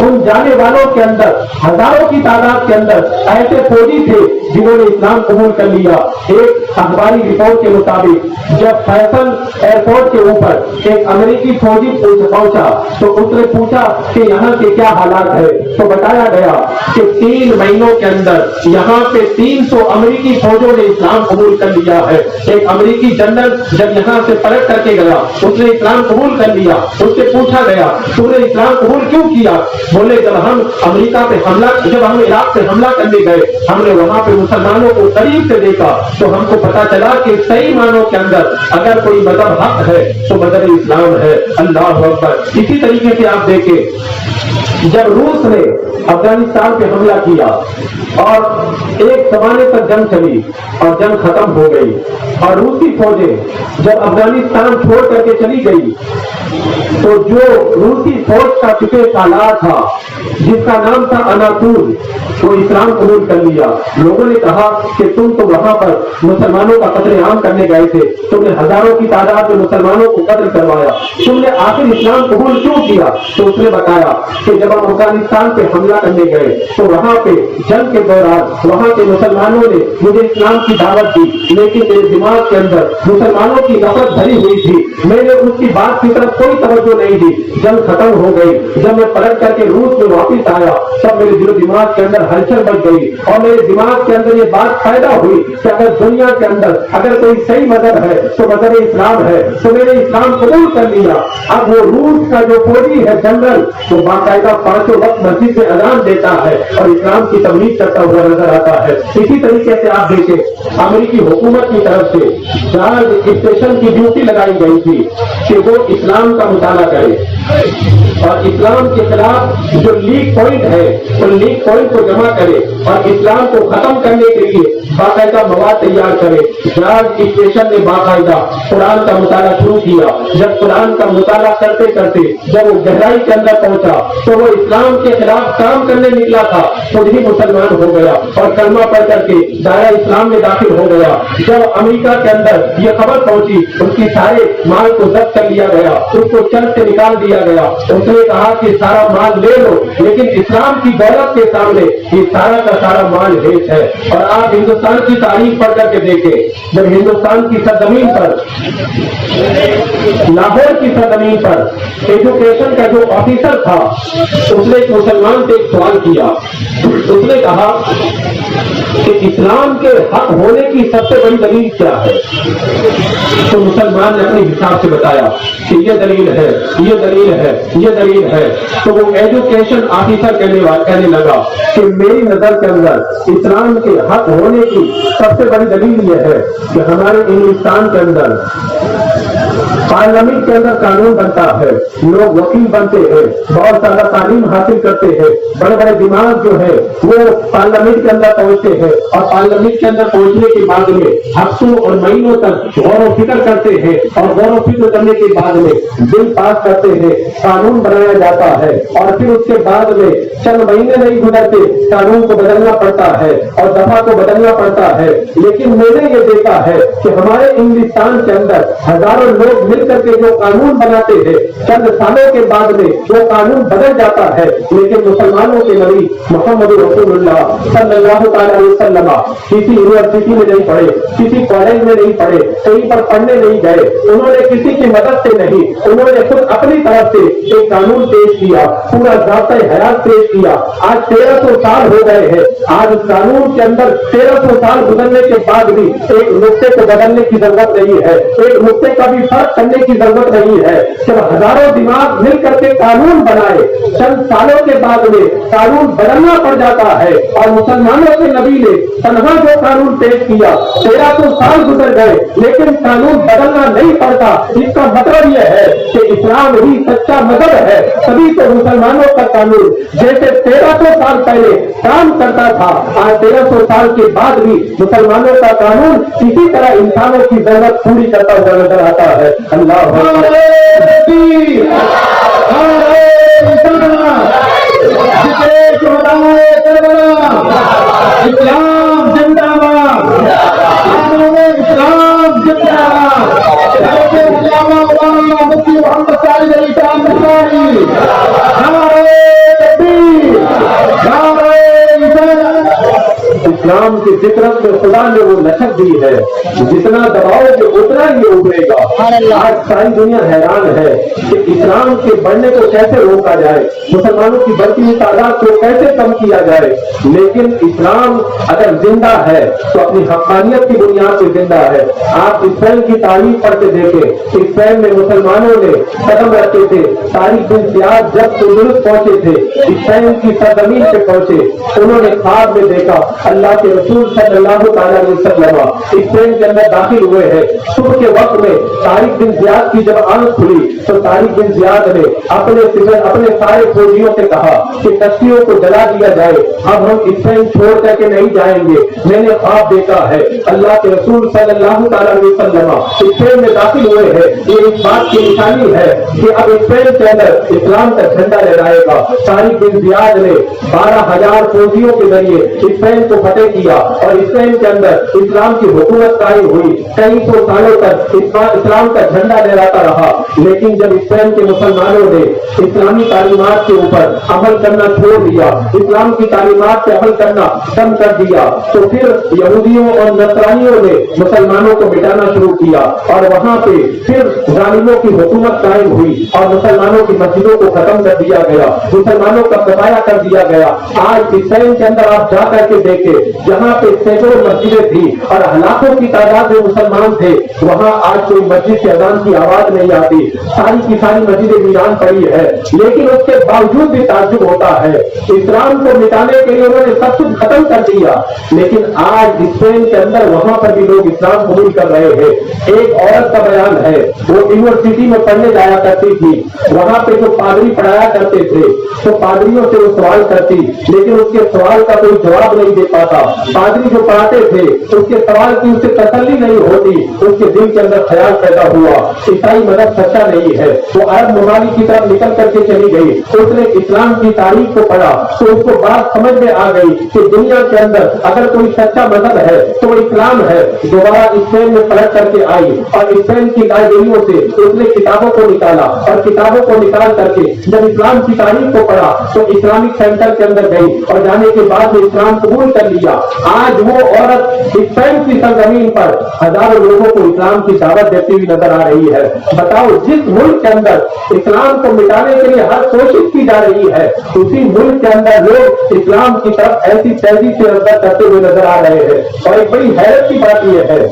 उन जाने वालों के अंदर हजारों की तादाद के अंदर ऐसे फौजी थे जिन्होंने इस्लाम कबूल कर लिया। एक अखबारी रिपोर्ट के मुताबिक जब फैसल एयरपोर्ट के ऊपर एक अमेरिकी फौजी पहुंचा तो उसने पूछा कि यहाँ के क्या हालात है, तो बताया गया कि 3 महीनों के अंदर यहाँ पे 300 अमेरिकी फौजों ने इस्लाम कबूल कर लिया है। एक अमेरिकी जनरल जब यहाँ से पलट करके गया उसने इस्लाम कबूल कर लिया। उससे पूछा गया तुमने इस्लाम कबूल क्यों किया? बोले जब हम अमेरिका पे हमला, जब हम इराक पे हमला करने गए हमने वहां पे मुसलमानों को करीब से देखा तो हमको पता चला कि सही मानों के अंदर अगर कोई मजहब हक है तो मजहब इस्लाम है। अल्लाह अकबर। इसी तरीके से आप देखें जब रूस ने अफगानिस्तान पे हमला किया اور ایک زمانے تک جنگ چلی اور جنگ ختم ہو گئی، اور روسی فوجیں جب افغانستان چھوڑ کر کے چلی گئی تو جو روسی فوج کا سپہ سالار تھا جس کا نام تھا اناتول، وہ اسلام قبول کر لیا۔ لوگوں نے کہا کہ تم تو وہاں پر مسلمانوں کا قتل عام کرنے گئے تھے، تم نے ہزاروں کی تعداد میں مسلمانوں کو قتل کروایا، تم نے آخر اسلام قبول کیوں کیا؟ تو اس نے بتایا کہ جب ہم افغانستان پہ حملہ کرنے گئے تو وہاں پہ جنگ کے دوران وہاں کے مسلمانوں نے مجھے اسلام کی دعوت دی، لیکن میرے دماغ کے اندر مسلمانوں کی نفرت بھری ہوئی تھی، میں نے اس کی بات کی طرف کوئی توجہ نہیں دی۔ جنگ ختم ہو گئی، جب میں پلٹ کر کے روس میں واپس آیا تب میرے دل و دماغ کے اندر ہلچل بچ گئی، اور میرے دماغ کے اندر یہ بات پیدا ہوئی کہ اگر دنیا کے اندر اگر کوئی صحیح مذہب ہے تو مذہب اسلام ہے، تو میں نے اسلام قبول کر لیا۔ اب وہ روس کا جو فوجی ہے جنرل، وہ باقاعدہ 5 وقت مسجد میں اذان دیتا ہے اور اسلام کی تبلیغ کرتا ہوا نظر آتا ہے۔ اسی طریقے سے آپ دیکھیں امریکی حکومت کی طرف سے جارج اسٹیشن کی ڈیوٹی لگائی گئی تھی کہ وہ اسلام کا مطالعہ کرے اور اسلام کے خلاف جو لیک پوائنٹ ہے ان لیک پوائنٹ کو جمع کرے اور اسلام کو ختم کرنے کے لیے باقاعدہ مواد تیار کرے۔ جارج اسٹیشن نے باقاعدہ قرآن کا مطالعہ شروع کیا۔ جب قرآن کا مطالعہ کرتے کرتے جب وہ گہرائی کے اندر پہنچا تو وہ اسلام کے خلاف کام کرنے نکلا تھا، خود ہی مسلمان ہو گیا اور کلمہ پڑھ کر کے دائرہ اسلام میں داخل ہو گیا۔ جب امریکہ کے اندر یہ خبر پہنچی اس کی سارے مال کو ضبط کر لیا گیا، اس کو چرچ سے نکال دیا گیا۔ اس نے کہا کہ سارا مال لے لو، لیکن اسلام کی دولت کے سامنے یہ سارا کا سارا مال ہیچ ہے۔ اور آپ ہندوستان کی تاریخ پڑھ کر کے دیکھیں، جب ہندوستان کی سرزمین پر لاہور کی سرزمین پر ایجوکیشن کا جو آفیسر تھا اس نے ایک مسلمان سے ایک سوال کیا، اس نے کہا کہ اسلام کے حق ہونے کی سب سے بڑی دلیل کیا ہے؟ تو مسلمان نے اپنے حساب سے بتایا کہ یہ دلیل ہے، یہ دلیل ہے، یہ دلیل ہے۔ تو وہ ایجوکیشن آفیسر کہنے لگا کہ میری نظر کے اندر اسلام کے حق ہونے کی سب سے بڑی دلیل یہ ہے کہ ہمارے ہندوستان کے اندر پارلیمنٹ کے اندر قانون بنتا ہے، لوگ وکیل بنتے ہیں، بہت زیادہ تعلیم حاصل کرتے ہیں، بڑے بڑے دماغ جو ہے وہ پارلیمنٹ کے اندر پہنچتے ہیں اور پارلیمنٹ کے اندر پہنچنے کے بعد میں ہفتوں اور مہینوں تک غور و فکر کرتے ہیں اور غور و فکر کرنے کے بعد میں بل پاس کرتے ہیں، قانون بنایا جاتا ہے اور پھر اس کے بعد میں چند مہینے نہیں گزرتے قانون کو بدلنا پڑتا ہے اور دفعہ کو بدلنا پڑتا ہے۔ لیکن میں نے یہ دیکھا ہے کہ ہمارے ہندوستان کے اندر ہزاروں لوگ مل کر کے جو قانون بناتے ہیں چند سالوں کے بعد میں وہ قانون بدل جاتا ہے، لیکن مسلمانوں کے نبی محمد رسول اللہ صلی اللہ تعالی علیہ وسلم کسی یونیورسٹی میں نہیں پڑھے، کسی کالج میں نہیں پڑھے، کہیں پر پڑھنے نہیں گئے، انہوں نے کسی کی مدد سے نہیں، انہوں نے خود اپنی طرف سے ایک قانون پیش کیا، پورا ضابطۂ حیات پیش کیا۔ آج 1300 سال ہو گئے ہیں، آج قانون کے اندر 1300 سال گزرنے کے بعد بھی ایک نقطے کو بدلنے کی ضرورت نہیں ہے، ایک نقطے کا بھی فرق کرنے کی ضرورت نہیں ہے۔ جب ہزاروں دماغ مل کر کے قانون بنائے چند سالوں کے بعد میں قانون بدلنا پڑ جاتا ہے، اور مسلمانوں کے نبی نے تنہا جو قانون پیش کیا 1300 سال گزر گئے لیکن قانون بدلنا نہیں پڑتا۔ اس کا مطلب یہ ہے کہ اسلام ہی سچا مذہب ہے، تبھی تو مسلمانوں کا قانون جیسے 1300 سال پہلے کام کرتا تھا آج 1300 سال کے بعد بھی مسلمانوں کا قانون اسی طرح انسانوں کی ضرورت پوری کرتا ہوا نظر آتا ہے۔ اللہ اسلام زندہ باد، اسلام زندہ اسلام کی فطرت میں خدا نے وہ لچک دی ہے، جتنا دباؤ گے اتنا ہی ابھرے گا۔ آج ساری دنیا حیران ہے کہ اسلام کے بڑھنے کو کیسے روکا جائے، مسلمانوں کی بڑھتی ہوئی تعداد کو کیسے کم کیا جائے، لیکن اسلام اگر زندہ ہے تو اپنی حقانیت کی بنیاد پہ زندہ ہے۔ آپ اسپین کی تاریخ پڑھ کے دیکھیں، اسپین میں مسلمانوں نے قدم رکھے تھے، طارق بن زیاد جب تندرست پہنچے تھے، اسپین کی سرزمین پہ پہنچے، انہوں نے خواب میں دیکھا اللہ کے رسول रसूल सल्लल्लाहु अलैहि वसल्लम स्पेन के अंदर दाखिल हुए हैं। सुबह के वक्त में तारिक बिन जियाद की जब आंख खुली तो तारिक बिन जियाद ने अपने सारे फौजियों से कहा कि कश्तियों को जला दिया जाए, अब हम स्पेन छोड़ करके नहीं जाएंगे। मैंने ख्वाब देखा है अल्लाह के रसूल सल्लल्लाहु अलैहि वसल्लम स्पेन में दाखिल हुए हैं। ये इस बात की निशानी है कि अब स्पेन के अंदर इस्लाम का झंडा लहराएगा। तारिक बिन जियाद ने 12,000 फौजियों के जरिए स्पेन को फतेह किया और स्पेन के अंदर इस्लाम की हुकूमत कायम हुई। कई सौ सालों तक इस्लाम का झंडा लहराता रहा। लेकिन जब स्पेन के मुसलमानों ने इस्लामी तालीमात के ऊपर अमल करना छोड़ दिया, इस्लाम की तालीमात पे अमल करना कम कर दिया, तो फिर यहूदियों और नसरानियों ने मुसलमानों को मिटाना शुरू किया और वहां पे फिर जालिमों की हुकूमत कायम हुई और मुसलमानों की मस्जिदों को खत्म कर दिया गया, मुसलमानों का सफाया कर दिया गया। आज स्पेन के अंदर आप जा करके देखें, जहाँ पे सैकड़ों मस्जिदें थी और लाखों की तादाद में मुसलमान थे, वहाँ आज कोई मस्जिद के अजान की आवाज नहीं आती। सारी की सारी मस्जिदें वीरान पड़ी है। लेकिन उसके बावजूद भी ताज्जुब होता है, इस्लाम को मिटाने के लिए उन्होंने सब कुछ खत्म कर दिया, लेकिन आज स्पेन के अंदर वहां पर भी लोग इस्लाम कबूल कर रहे हैं। एक औरत का बयान है, वो यूनिवर्सिटी में पढ़ने जाया करती थी, वहां पे जो पादरी पढ़ाया करते थे तो पादरियों से वो सवाल करती, लेकिन उसके सवाल का कोई जवाब नहीं दे पाता। पादरी जो पढ़ाते थे उसके सवाल की उससे तसल्ली नहीं होती। उसके दिल के अंदर ख्याल पैदा हुआ ईसाई मजहब सच्चा नहीं है। वो अरब ममालिक की तरफ निकल करके चली गई, उसने इस्लाम की तारीख को पढ़ा तो उसको बात समझ में आ गई कि दुनिया के अंदर अगर कोई सच्चा मजहब है तो वो इस्लाम है। दोबारा स्पेन में पलट करके आई और स्पेन की लाइब्रेरियों से उसने किताबों को निकाला और किताबों को निकाल करके जब इस्लाम की तारीख को पढ़ा तो इस्लामिक सेंटर के अंदर गई और जाने के बाद में इस्लाम कबूल कर लिया। आज वो औरत स्पेन की सरजमीन पर हजारों लोगों को इस्लाम की दावत देती हुई नजर आ रही है। बताओ, जिस मुल्क के अंदर इस्लाम को मिटाने के लिए हर कोशिश की जा रही है, उसी मुल्क के अंदर लोग इस्लाम की तरफ ऐसी तेजी से रद्द करते हुए नजर आ रहे हैं। और एक बड़ी हैरत की बात यह है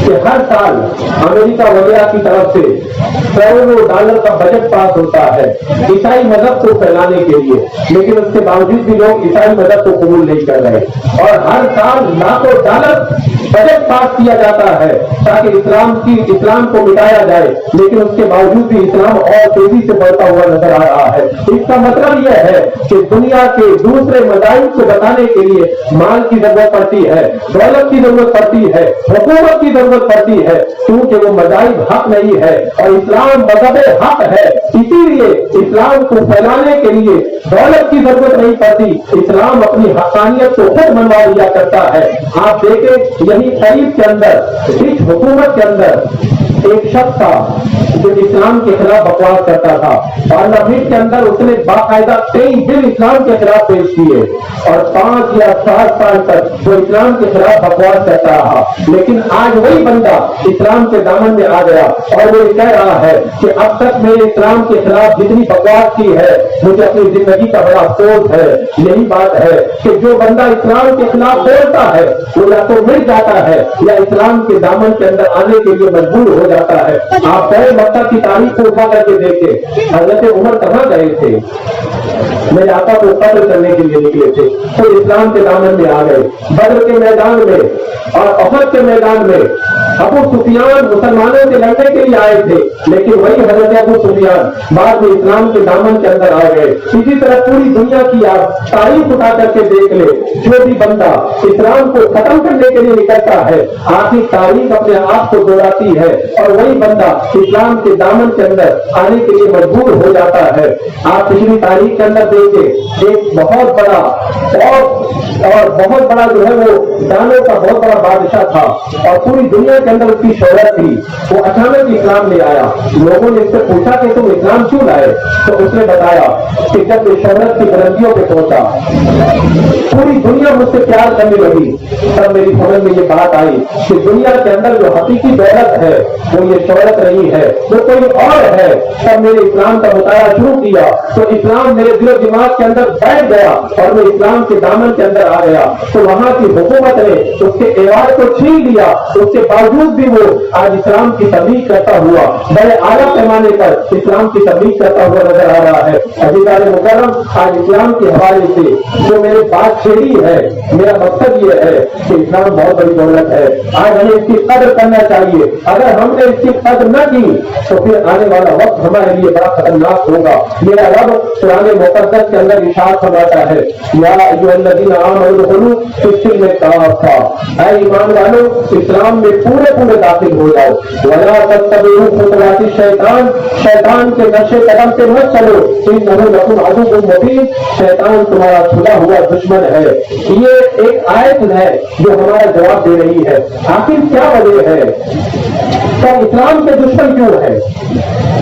कि हर साल अमेरिका वगैरह की तरफ से करोड़ों डॉलर का बजट पास होता है ईसाई मजहब को फैलाने के लिए, लेकिन उसके बावजूद भी लोग ईसाई मजहब को कबूल नहीं कर रहे। और हर साल लाखों डॉलर बजट पास किया जाता है ताकि इस्लाम को मिटाया जाए, लेकिन उसके बावजूद भी इस्लाम और तेजी से बढ़ता हुआ नजर आ रहा है। इसका मतलब यह है कि दुनिया के दूसरे मज़ाहिब को बताने के लिए माल की जरूरत पड़ती है, दौलत की जरूरत पड़ती है, हुकूमत की जरूरत पड़ती है, क्योंकि वो मज़ाहिब हक नहीं है और इस्लाम मजहब हक है। इसीलिए इस्लाम को फैलाने के लिए दौलत की जरूरत नहीं पड़ती, इस्लाम अपनी हक़ानियत को खुद मनवा लिया करता है। आप देखें, यही करीब के अंदर इस हुकूमत के अंदर एक शख्स था जो इस्लाम के खिलाफ बकवास करता था। पार्लियामेंट के अंदर उसने बाकायदा 23 बिल इस्लाम के खिलाफ पेश किए और 5 या 7 साल तक वो इस्लाम के खिलाफ बकवास करता रहा। लेकिन आज वही बंदा इस्लाम के दामन में आ गया और वो कह रहा है कि अब तक मैंने इस्लाम के खिलाफ जितनी बकवास की है, मुझे अपनी जिंदगी का बड़ा अफसोस है। यही बात है कि जो बंदा इस्लाम के खिलाफ बोलता है वो या तो मिट जाता है या इस्लाम के दामन के अंदर आने के लिए मजबूर हो जाता है। आप पहले मक्का की तारीख को उठा करके देखें, हजरत उमर कहाँ गए थे? मेरे आका को कत्ल करने के लिए निकले थे तो इस्लाम के दामन में आ गए। बदर के मैदान में और अहद के मैदान में अबू सुफियान मुसलमानों से लड़ने के लिए आए थे, लेकिन वही हजरत अबू सुफियान बाद में इस्लाम के दामन के अंदर आ गए। इसी तरह पूरी दुनिया की आप तारीख उठा करके देख ले, जो भी बंदा इस्लाम को खत्म करने के लिए निकलता है, आखिर तारीख अपने आप को दोहराती है और वही बंदा इस्लाम के दामन के अंदर आने के लिए मजबूर हो जाता है। आप पिछली तारीख के अंदर देखें, एक बहुत बड़ा जो है वो दानों का बहुत बड़ा बादशाह था और पूरी दुनिया के अंदर उसकी शोहरत थी। वो अचानक इस्लाम ले आया। लोगों ने इससे पूछा कि तुम इस्लाम क्यों लाए? तो उसने बताया कि जब वो शोहरत की बुलंदियों पे पहुंचा, पूरी दुनिया मुझसे प्यार करने लगी, तब मेरी समझ में ये बात आई कि दुनिया के अंदर जो हकीकी दौलत है वो ये शोहरत नहीं है, वो कोई और है। तब मैंने इस्लाम का मुताया शुरू किया तो इस्लाम मेरे दिल दिमाग के अंदर बैठ गया और मैं इस्लाम के दामन के अंदर आ गया। तो वहां की हुकूमत ने उसके एवाज को छीन लिया, उसके बावजूद बावजूद भी वो आज इस्लाम की तबलीग करता हुआ बड़े आला पैमाने पर इस्लाम की तबलीग करता हुआ नजर आ रहा है। अधिकार मुकर्रम, आज इस्लाम के हवाले से जो मेरी बात छेड़ी है, मेरा मकसद ये है कि इस्लाम बहुत बड़ी दौलत है। आज हमें इसकी कदर करना चाहिए। अगर हमने इसकी कदर न की तो फिर आने वाला वक्त हमारे लिए बड़ा खतरनाक होगा। मेरा रब कुरान मुक़द्दस के अंदर इरशाद फरमाता है, या अय्युहल्लज़ीना आमनू उदखुलू फिस्सिल्म काफ़ा, ऐ ईमान वालों इस्लाम में पूरे पूरे दाखिल हो जाओ। वला तत्तबिऊ खुतवाति शैतान, शैतान के नक्शे कदम से मत चलो, इन्नहु लकुम अदुव्वुम मुबीन, शैतान तुम्हारा खुदा हुआ दुश्मन है। ये एक आयत है जो हमारा जवाब दे रही है। आखिर क्या वजह है, तो इस्लाम के दुश्मन क्यों है?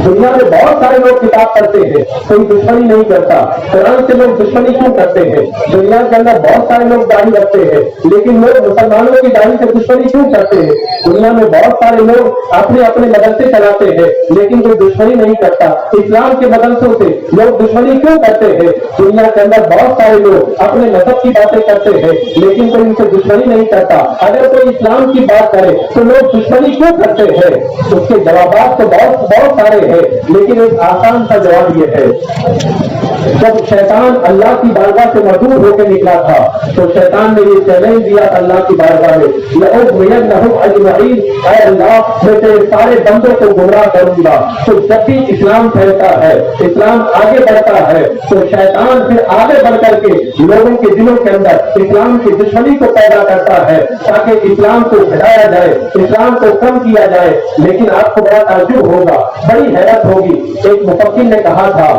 दुनिया में बहुत सारे लोग किताब पढ़ते हैं, कोई दुश्मनी नहीं करता। कुरान से लोग दुश्मनी क्यों करते हैं? दुनिया के अंदर बहुत सारे लोग दाढ़ी रखते हैं, लेकिन लोग मुसलमानों की दाढ़ी से दुश्मनी क्यों करते हैं? दुनिया में बहुत सारे लोग अपने अपने मदरसे चलाते हैं, लेकिन कोई दुश्मनी नहीं करता। इस्लाम के मदरसों से लोग दुश्मनी क्यों करते हैं? दुनिया के अंदर बहुत सारे लोग अपने मजहब की बातें करते हैं, लेकिन कोई उनसे दुश्मनी नहीं करता। अगर कोई इस्लाम की बात करे तो लोग दुश्मनी क्यों करते हैं? उसके जवाब तो बहुत सारे हैं, लेकिन एक आसान सा जवाब ये है, जब शैतान अल्लाह की बारगाह से मजबूर होकर निकला था तो शैतान ने ये चैलेंज दिया अल्लाह की बारगाह में, लअग़वियन्नहुम अजमईन, ऐ अल्लाह मैं तेरे सारे बंदों को गुमराह करूंगा। तो जब भी इस्लाम फैलता है, इस्लाम आगे बढ़ता है, तो शैतान फिर आगे बढ़ करके लोगों के दिलों के अंदर इस्लाम की दुश्मनी को पैदा करता है ताकि इस्लाम को घटाया जाए, इस्लाम को कम किया जाए। लेकिन आपको बड़ा ताज्जुब होगा, बड़ी हैरत होगी। एक मुफक्किर ने कहा था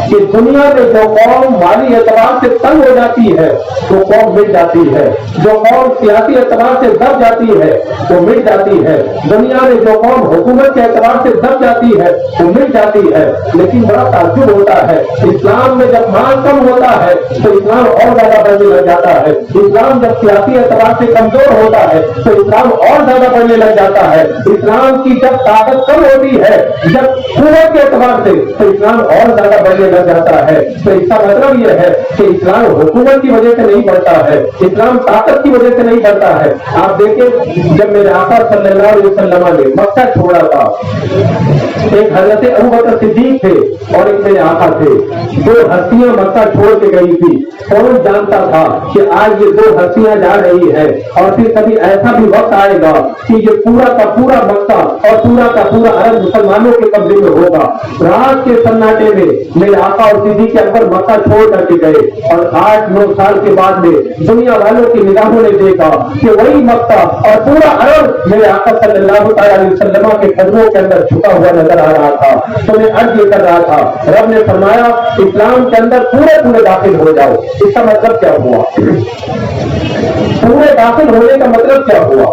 कि दुनिया में जो कौम माली एतबार से तंग हो जाती है वो कौम मिट जाती है, जो कौम सियासी एतबार से दब जाती है वो मिट जाती है, दुनिया में जो कौम हुकूमत के एतबार से दब जाती है वो मिट जाती है। लेकिन बड़ा ताज्जुब होता है, इस्लाम में जब माल कम होता है तो इस्लाम और ज्यादा बढ़ने लग जाता है। इस्लाम जब सियासी एतबार से कमजोर होता है तो इस्लाम और ज्यादा बढ़ने लग जाता है। इस्लाम की जब ताकत कम होती है, जब कुव्वत के एतबार से, तो इस्लाम और ज्यादा बढ़ने लग जाता है। तो इसका मतलब यह है कि इस्लाम हुकूमत की वजह से नहीं बढ़ता है, इस्लाम ताकत की वजह से नहीं बढ़ता है। आप देखिए, जब मेरे आका सल्लल्लाहु अलैहि वसल्लम ने मक्का छोड़ा था, एक हजरत अबू बकर सिद्दीक थे और एक मेरे आका थे। दो हस्तियां मक्का छोड़ के गई थी। कौन जानता था कि आज ये दो हस्तियां जा रही है और फिर कभी ऐसा भी वक्त आएगा कि ये पूरा का पूरा मक्का और पूरा का पूरा अरब मुसलमानों के कब्जे में होगा। रात के सन्नाटे में मेरे आका और सिद्दीक़ अकबर मक्का छोड़ करके गए और 8-9 साल के बाद में दुनिया वालों की निगाहों ने देखा कि वही मक्का और पूरा अरब मेरे आका सल्लल्लाहु अलैहि वसल्लम के कदमों के अंदर झुका हुआ नजर आ रहा था। तो मैं अर्ज ये कर रहा था, रब ने फरमाया इस्लाम के अंदर पूरे पूरे दाखिल हो जाओ। इसका मतलब क्या हुआ? पूरे दाखिल होने का मतलब क्या हुआ?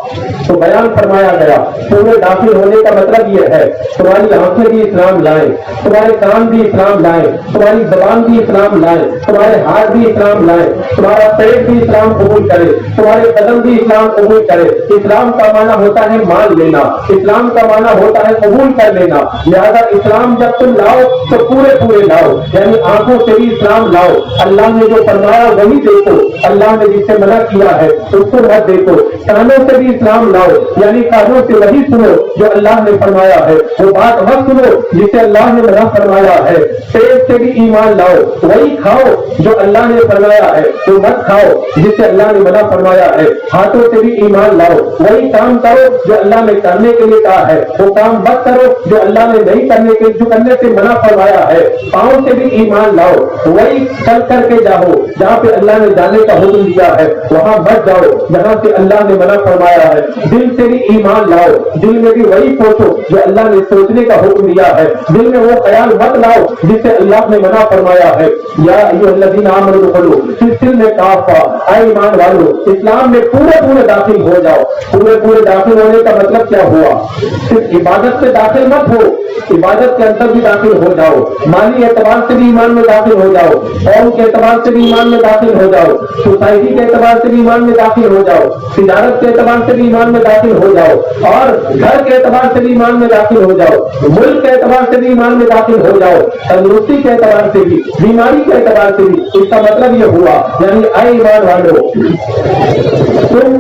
तो बयान फरमाया गया, पूरे दाखिल होने का मतलब ये है तुम्हारी आंखें भी इस्लाम लाए, तुम्हारे कान भी इस्लाम लाए, तुम्हारी जबान भी इस्लाम लाए, तुम्हारे हाथ भी इस्लाम लाए, तुम्हारा पेट भी इस्लाम कबूल करे, तुम्हारे कदम भी इस्लाम कबूल करे। इस्लाम का माना होता है मान लेना, इस्लाम का माना होता है कबूल कर लेना। लिहाजा इस्लाम जब तुम लाओ तो पूरे पूरे लाओ, यानी आंखों से भी इस्लाम लाओ। अल्लाह ने जो फरमाया वही देखो, अल्लाह ने जिससे मना किया है उसको मत देखो। कानों से भी इस्लाम लाओ, यानी कानों से वही सुनो जो अल्लाह ने फरमाया है, वो बात मत सुनो जिसे अल्लाह ने मना फरमाया है। पेट से भी ईमान लाओ, वही खाओ जो अल्लाह ने फरमाया है, वो मत खाओ जिसे अल्लाह ने मना फरमाया है। हाथों से भी ईमान लाओ, वही काम करो जो अल्लाह ने करने के लिए कहा है, वो काम मत करो जो अल्लाह ने नहीं करने के जो करने से मना फरमाया है। पाँव से भी ईमान लाओ, वही चल करके जाओ जहाँ पे अल्लाह ने जाने का हुक्म दिया है, वहाँ मत जाओ जहाँ से अल्लाह ने मना फरमाया है। दिल से भी ईमान लाओ, दिल में भी वही सोचो जो अल्लाह ने सोचने का हुक्म दिया है, दिल में वो ख्याल मत लाओ जिसे अल्लाह ने मना फरमाया है। या अय्युहल्लज़ीना आमनू उदखुलू फिस्सिल्म काफ़ा, ऐ ईमान वालों इस्लाम में पूरे पूरे दाखिल हो जाओ। पूरे पूरे दाखिल होने का मतलब क्या हुआ? सिर्फ इबादत से दाखिल मत हो, इबादत के अंदर भी दाखिल हो जाओ, माली एतबार से भी ईमान में दाखिल हो जाओ, कौम के एतबार से भी ईमान में दाखिल हो जाओ, सोसाइटी के एतबार से भी ईमान में दाखिल हो जाओ, तिजारत के एतबार से भी ईमान में दाखिल हो जाओ, और घर के एतबार से भी ईमान में दाखिल हो जाओ, मुल्क के एतबार से भी ईमान में दाखिल हो जाओ, तंदुरुस्ती के एतबार से भी, बीमारी के एतबार से भी। इसका मतलब ये हुआ, यानी ऐ ईमान वालों, तुम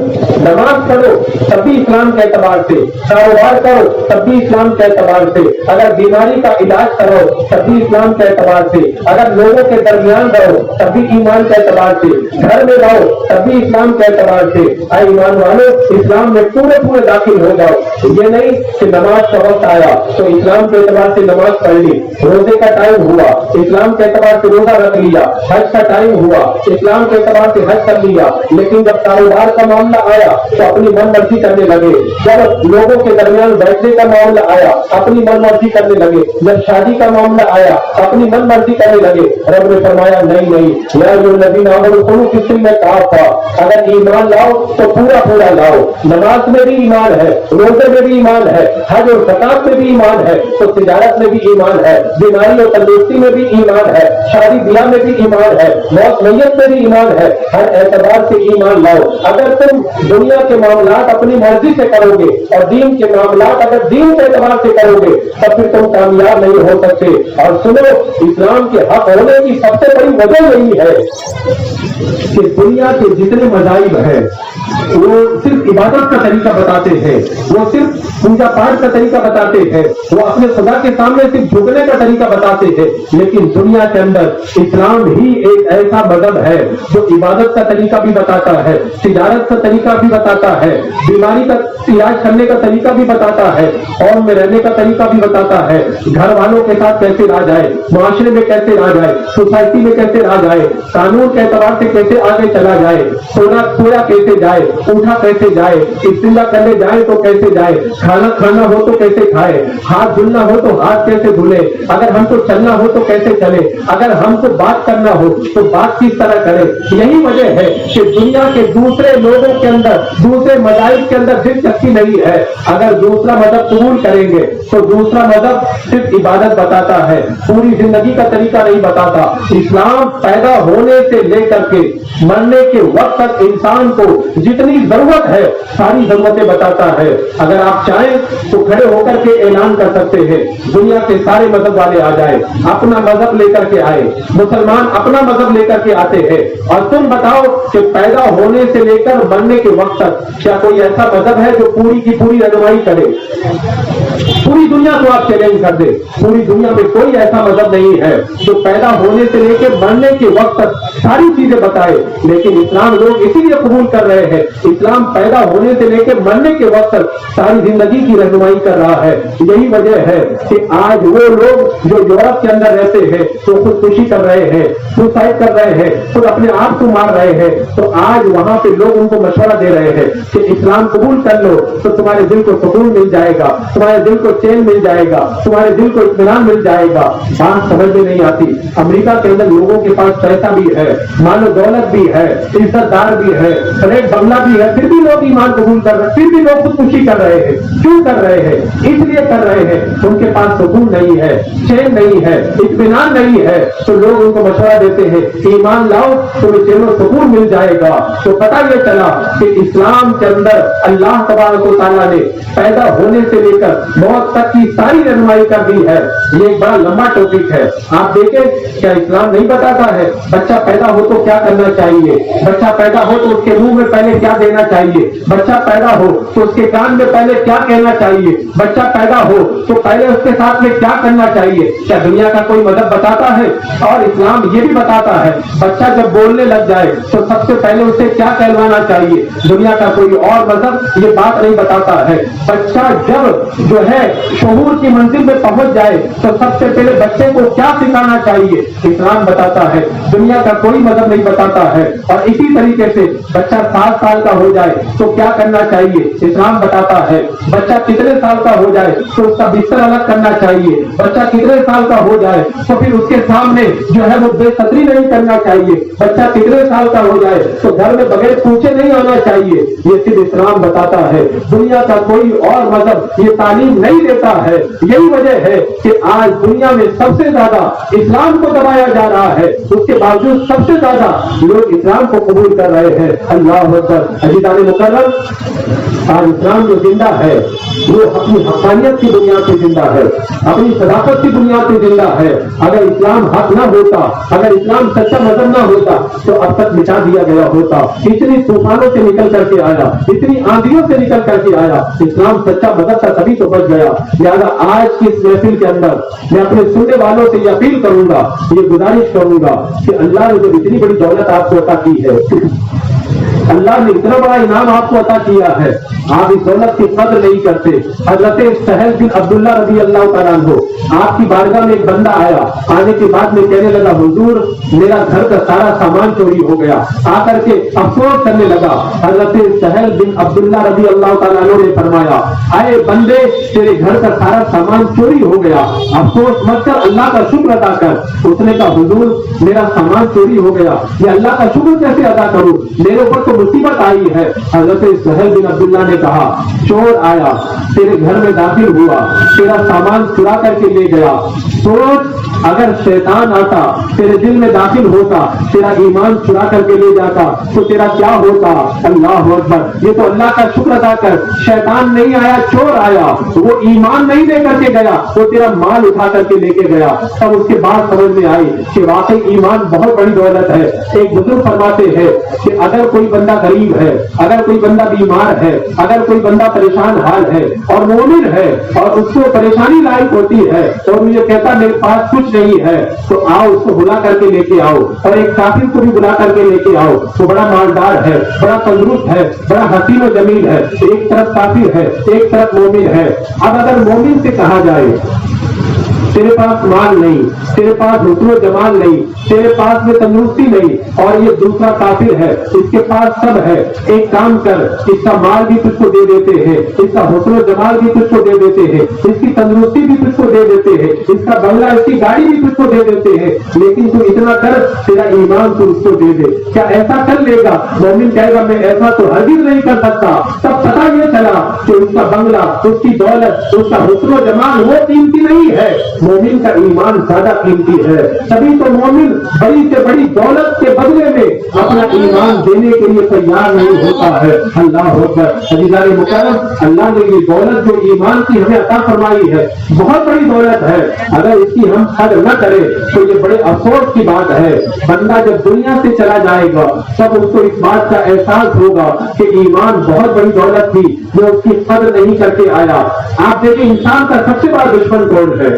नमाज पढ़ो तब भी इस्लाम के एतबार से, कारोबार करो तब भी इस्लाम के एतबार से, अगर बीमारी का इलाज करो तब भी इस्लाम के एतबार से, अगर लोगों के दरमियान रहो तब भी ईमान के एतबार से, घर में रहो तब भी इस्लाम के एतबार से। ऐ ईमान वालों, इस्लाम में पूरे पूरे दाखिल हो जाओ। ये नहीं कि नमाज का वक्त आया तो इस्लाम के एतबार से नमाज पढ़ ली, रोजे का टाइम हुआ इस्लाम के एतबार से रोजा रख लिया, हज का टाइम हुआ इस्लाम के एतबार से हज कर लिया, लेकिन जब कारोबार का मामला आया तो अपनी मन मर्जी करने लगे, जब लोगों के दरमियान बैठने का मामला आया अपनी मन मर्जी करने लगे, जब शादी का मामला आया अपनी मन मर्जी करने लगे। रब ने फरमाया नहीं नहीं, या जो नबी नामों किसी में कहा था, अगर ईमान लाओ तो पूरा पूरा लाओ। नमाज में भी ईमान है, रोजे में भी ईमान है, हज और ज़कात में भी ईमान है, तो तिजारत में भी ईमान है, बीमारी और तंदुरुस्ती में भी ईमान है, शादी ब्याह में भी ईमान है, मौत मैयत में भी ईमान है। हर एतबार से ईमान लाओ। अगर तुम दुनिया के मामलात अपनी मर्जी से करोगे और दीन के मामलात अगर दीन के एतबार से करोगे तब फिर तुम कामयाब नहीं हो सकते। और सुनो, इस्लाम के हक होने की सबसे बड़ी वजह यही है कि दुनिया के जितने मज़ाहिब हैं वो सिर्फ इबादत का तरीका बताते हैं, वो सिर्फ पूजा पाठ का तरीका बताते हैं, वो अपने खुदा के सामने सिर्फ झुकने का तरीका बताते हैं, लेकिन दुनिया के अंदर इस्लाम ही एक ऐसा मजहब है जो इबादत का तरीका भी बताता है, तिजारत का तरीका भी बताता है, बीमारी का इलाज करने का तरीका भी बताता है, कौम में रहने का तरीका भी बताता है, घर वालों के साथ कैसे रहा जाए, मुआशरे में कैसे रहा जाए, सोसाइटी में कैसे रहा जाए, कानून के एतबार से कैसे आगे चला जाए, सोया कैसे जाए, उठा कैसे जाए, इस्तिंजा करने जाए तो कैसे जाए, खाना खाना हो तो कैसे खाए, हाथ धुलना हो तो हाथ कैसे धुले, अगर हमको चलना हो तो कैसे चले, अगर हमको बात करना हो तो बात किस तरह करे। यही वजह है कि दुनिया के दूसरे लोगों के अंदर, दूसरे मज़ाहिब के अंदर दिलचस्पी नहीं है। अगर दूसरा मजहब कबूल करेंगे तो दूसरा मजहब सिर्फ इबादत बताता है, पूरी जिंदगी का तरीका नहीं बताता। इस्लाम पैदा होने से लेकर के मरने के वक्त तक इंसान को जितनी जरूरत है सारी जरूरतें बताता है। अगर आप चाहें तो खड़े होकर के ऐलान कर सकते हैं, दुनिया के सारे मजहब वाले आ जाए, अपना मजहब लेकर के आए, मुसलमान अपना मजहब लेकर के आते हैं, और तुम बताओ कि पैदा होने से लेकर मरने के वक्त तक क्या कोई ऐसा मजहब है जो पूरी की पूरी रहनुमाई करे? पूरी दुनिया को आप चैलेंज कर दे, पूरी दुनिया में कोई ऐसा मजहब नहीं है जो पैदा होने से लेकर मरने के वक्त तक सारी चीजें बताए। लेकिन इस्लाम लोग इसीलिए कबूल कर रहे हैं, इस्लाम पैदा होने से लेकर मरने के वक्त तक सारी जिंदगी की रहनुमाई कर रहा है। यही वजह है कि आज वो लोग जो यूरोप के अंदर रहते हैं तो खुदकुशी कर रहे हैं, सुसाइड कर रहे हैं, खुद अपने आप को मार रहे हैं, तो आज वहां पे लोग उनको मशवरा दे रहे हैं कि इस्लाम कबूल कर लो तो तुम्हारे दिल को सुकून मिल जाएगा, तुम्हारे दिल को चैन मिल जाएगा, तुम्हारे दिल को इत्मीनान मिल जाएगा। बात समझ में नहीं आती। अमेरिका के अंदर लोगों के पास पैसा भी है, मानो दौलत भी है, इज्जतदार भी है, फ्लैट बंगला भी है, फिर भी लोग ईमान कबूल कर रहे हैं, फिर भी लोग खुदकुशी कर रहे हैं। क्यों कर रहे हैं? इसलिए कर रहे हैं उनके पास सुकून नहीं है, चैन नहीं है, इत्मीनान नहीं है, तो लोग उनको मशवरा देते हैं कि ईमान लाओ तुम्हें चैन और सुकून मिल जाएगा। तो पता ये चला कि इस्लाम के अंदर अल्लाह तबारक व तआला ने पैदा होने से लेकर मौत तक की सारी रहनुमाई कर दी है। ये एक बड़ा लंबा टॉपिक है। आप देखें, क्या इस्लाम नहीं बताता है बच्चा पैदा हो तो क्या करना चाहिए, बच्चा पैदा हो तो उसके मुंह में पहले क्या देना चाहिए, बच्चा पैदा हो तो उसके कान में पहले क्या कहना चाहिए, बच्चा पैदा हो तो पहले उसके साथ में क्या करना चाहिए? क्या दुनिया का कोई मजहब बताता है? और इस्लाम ये भी बताता है बच्चा जब बोलने लग जाए तो सबसे पहले उसे क्या कहलवाना चाहिए। दुनिया का कोई और मजहब ये बात नहीं बताता है। बच्चा जब जो है शऊर की मंजिल में पहुंच जाए तो सबसे पहले बच्चे को क्या सिखाना चाहिए, इस्लाम बताता है। दुनिया का कोई मजहब नहीं बताता है। और इसी तरीके से बच्चा 7 साल का हो जाए तो क्या करना चाहिए, इस्लाम बताता है। बच्चा कितने साल का हो जाए तो उसका बिस्तर अलग करना चाहिए, बच्चा कितने साल का हो जाए तो फिर उसके सामने जो है वो खतरी नहीं करना चाहिए। बच्चा कितने साल का हो जाए तो घर में बगैर पूछे नहीं आना चाहिए। ये सिर्फ इस्लाम बताता है, दुनिया का कोई और मजहब ये तालीम नहीं देता है। यही वजह है कि आज दुनिया में सबसे ज्यादा इस्लाम को दबाया जा रहा है, उसके बावजूद सबसे ज्यादा लोग इस्लाम को कबूल कर रहे हैं। अल्लाह अकबर। अजीज़ान मुकर्रम, आज इस्लाम जो जिंदा है वो अपनी हक़ानियत की बुनियाद पे जिंदा है, अपनी सदाकत की बुनियाद पे जिंदा है। अगर इस्लाम हक ना होता, अगर इस्लाम सच्चा मजहब ना होता तो अब तक मिटा दिया गया होता। इतनी तूफानों से निकल करके आया, इतनी आंधियों से निकल करके आया, इस्लाम सच्चा मजहब था तभी तो बच गया। लिहाजा आज की इस महफिल के अंदर मैं अपने सुनने वालों से ये अपील करूंगा, ये गुजारिश करूंगा कि अल्लाह ने जो इतनी बड़ी दौलत आपको अता की है, अल्लाह ने इतना बड़ा इनाम आपको अता किया है, आप इस दौलत की कदर नहीं करते। हजरत सहल बिन अब्दुल्ला रज़ी अल्लाह तआला अन्हु, आपकी बारगाह में एक बंदा आया, आने के बाद में कहने लगा, हुजूर मेरा घर का सारा सामान चोरी हो गया। आकर के अफसोस करने लगा। हजरत सहल बिन अब्दुल्ला रज़ी अल्लाह तआला अन्हु ने फरमाया, आए बंदे, तेरे घर का सारा सामान चोरी हो गया, अफसोस मत कर, अल्लाह का शुक्र अदा कर। उसने कहा, हुजूर मेरा सामान चोरी हो गया, मैं अल्लाह का शुक्र कैसे अदा करूं, मेरे ऊपर तो मुसीबत आई है। हजरत सहल बिन अब्दुल्ला ने कहा, चोर आया, तेरे घर में दाखिल हुआ, तेरा सामान चुरा करके ले गया। सोच, अगर शैतान आता, तेरे दिल में दाखिल होता, तेरा ईमान चुरा करके ले जाता तो तेरा क्या होता। अल्लाह अकबर। ये तो अल्लाह का शुक्र अदा कर, शैतान नहीं आया, चोर आया, वो ईमान नहीं दे करके गया, वो तेरा माल उठा करके लेके गया। तब उसके बाद समझ में आई कि वाकई ईमान बहुत बड़ी दौलत है। एक बुजुर्ग फरमाते हैं कि अगर कोई बंदा गरीब है, अगर कोई बंदा बीमार है, अगर कोई बंदा परेशान हाल है और मोमिन है और उसको परेशानी लायक होती है और मुझे कहता मेरे पास कुछ नहीं है, तो आओ उसको बुला करके लेके आओ, और एक काफिर को भी बुला करके लेके आओ। वो बड़ा मालदार है, बड़ा तंदुरुस्त है, बड़ा हसीन और जमील है, एक तरफ काफिर है, एक तरफ मोमिन है। अब अगर मोमिन से कहा जाए तेरे पास माल नहीं, तेरे पास हुस्न जमाल नहीं, तेरे पास में तंदुरुस्ती नहीं, और ये दूसरा काफिर है, इसके पास सब है, एक काम कर, इसका माल भी तुझको दे देते हैं, इसका हुस्न जमाल भी तुझको दे देते हैं, इसकी तंदुरुस्ती भी तुझको दे देते हैं, इसका बंगला, इसकी गाड़ी भी तुझको दे देते हैं, लेकिन तू इतना कर, तेरा ईमान तू उसको दे दे। क्या ऐसा कर लेगा? मोमिन कहेगा मैं ऐसा तो हरगिज़ नहीं कर सकता। तब पता ये चला कि उसका बंगला, उसकी दौलत, उसका हुस्न जमाल वो कीमती नहीं है, मोमिन का ईमान ज्यादा कीमती है। तभी तो मोमिन बड़ी से बड़ी दौलत के बदले में अपना ईमान देने के लिए तैयार नहीं होता है। अल्लाह अकबर। अज़ीज़ान मुकर्रम, अल्लाह ने ये दौलत जो ईमान की हमें अता फरमाई है, बहुत बड़ी दौलत है। अगर इसकी हम कदर न करें तो ये बड़े अफसोस की बात है। बंदा जब दुनिया से चला जाएगा तब उसको इस बात का एहसास होगा कि ईमान बहुत बड़ी दौलत थी, जो उसकी कदर नहीं करके आया। आप देखिए, इंसान का सबसे बड़ा दुश्मन कौन है?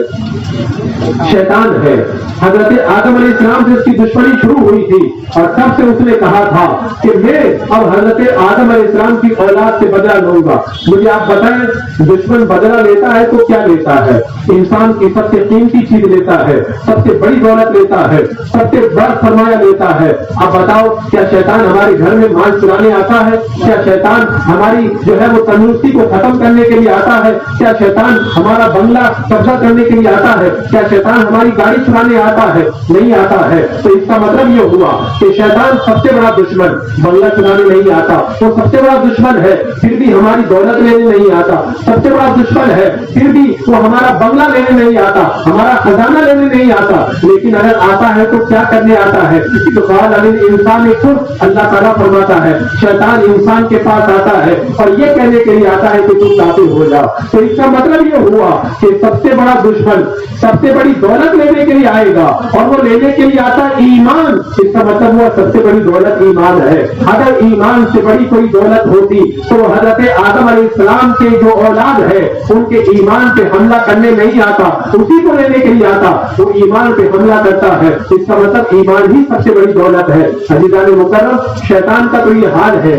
शैतान है। हजरत आदम अलैहिस्सलाम से उसकी दुश्मनी शुरू हुई थी और तब से उसने कहा था कि मैं अब हजरत आदम अलैहिस्सलाम की औलाद से बदला लूंगा। मुझे आप बताएं, दुश्मन बदला लेता है तो क्या लेता है? इंसान की सबसे कीमती चीज लेता है, सबसे बड़ी दौलत लेता है, सबसे बड़ा सरमाया लेता है। अब बताओ, क्या शैतान हमारे घर में माल चुराने आता है? क्या शैतान हमारी जो है वो तंदुरुस्ती को खत्म करने के लिए आता है? क्या शैतान हमारा बंगला कब्जा करने के लिए आता है? क्या शैतान हमारी गाड़ी चुराने आता है? नहीं आता है। तो इसका मतलब ये हुआ कि शैतान सबसे बड़ा दुश्मन, बंगला चुराने नहीं आता, वो सबसे बड़ा दुश्मन है, फिर भी हमारी दौलत लेने नहीं आता। सबसे बड़ा दुश्मन है, फिर भी वो हमारा बंगला लेने नहीं आता, हमारा खजाना लेने नहीं आता। लेकिन अगर आता है तो क्या करने आता है? तो इंसान अल्लाह ताला फरमाता है, शैतान इंसान के पास आता है और ये कहने के लिए आता है कि तुम काफिर हो जाओ। तो इसका मतलब ये हुआ कि सबसे बड़ा दुश्मन सबसे बड़ी दौलत लेने के लिए आएगा और वो लेने के लिए आता है ईमान। इसका मतलब हुआ सबसे बड़ी दौलत ईमान है। अगर ईमान से बड़ी कोई दौलत होती तो हजरत आदम अलैहिस्सलाम के जो औलाद है उनके ईमान पे हमला करने नहीं आता, उसी को लेने के लिए आता, वो ईमान पे हमला करता है। इसका मतलब ईमान ही सबसे बड़ी दौलत है। अज़ीज़ान मुकर्रम, शैतान का तो ये हाल है,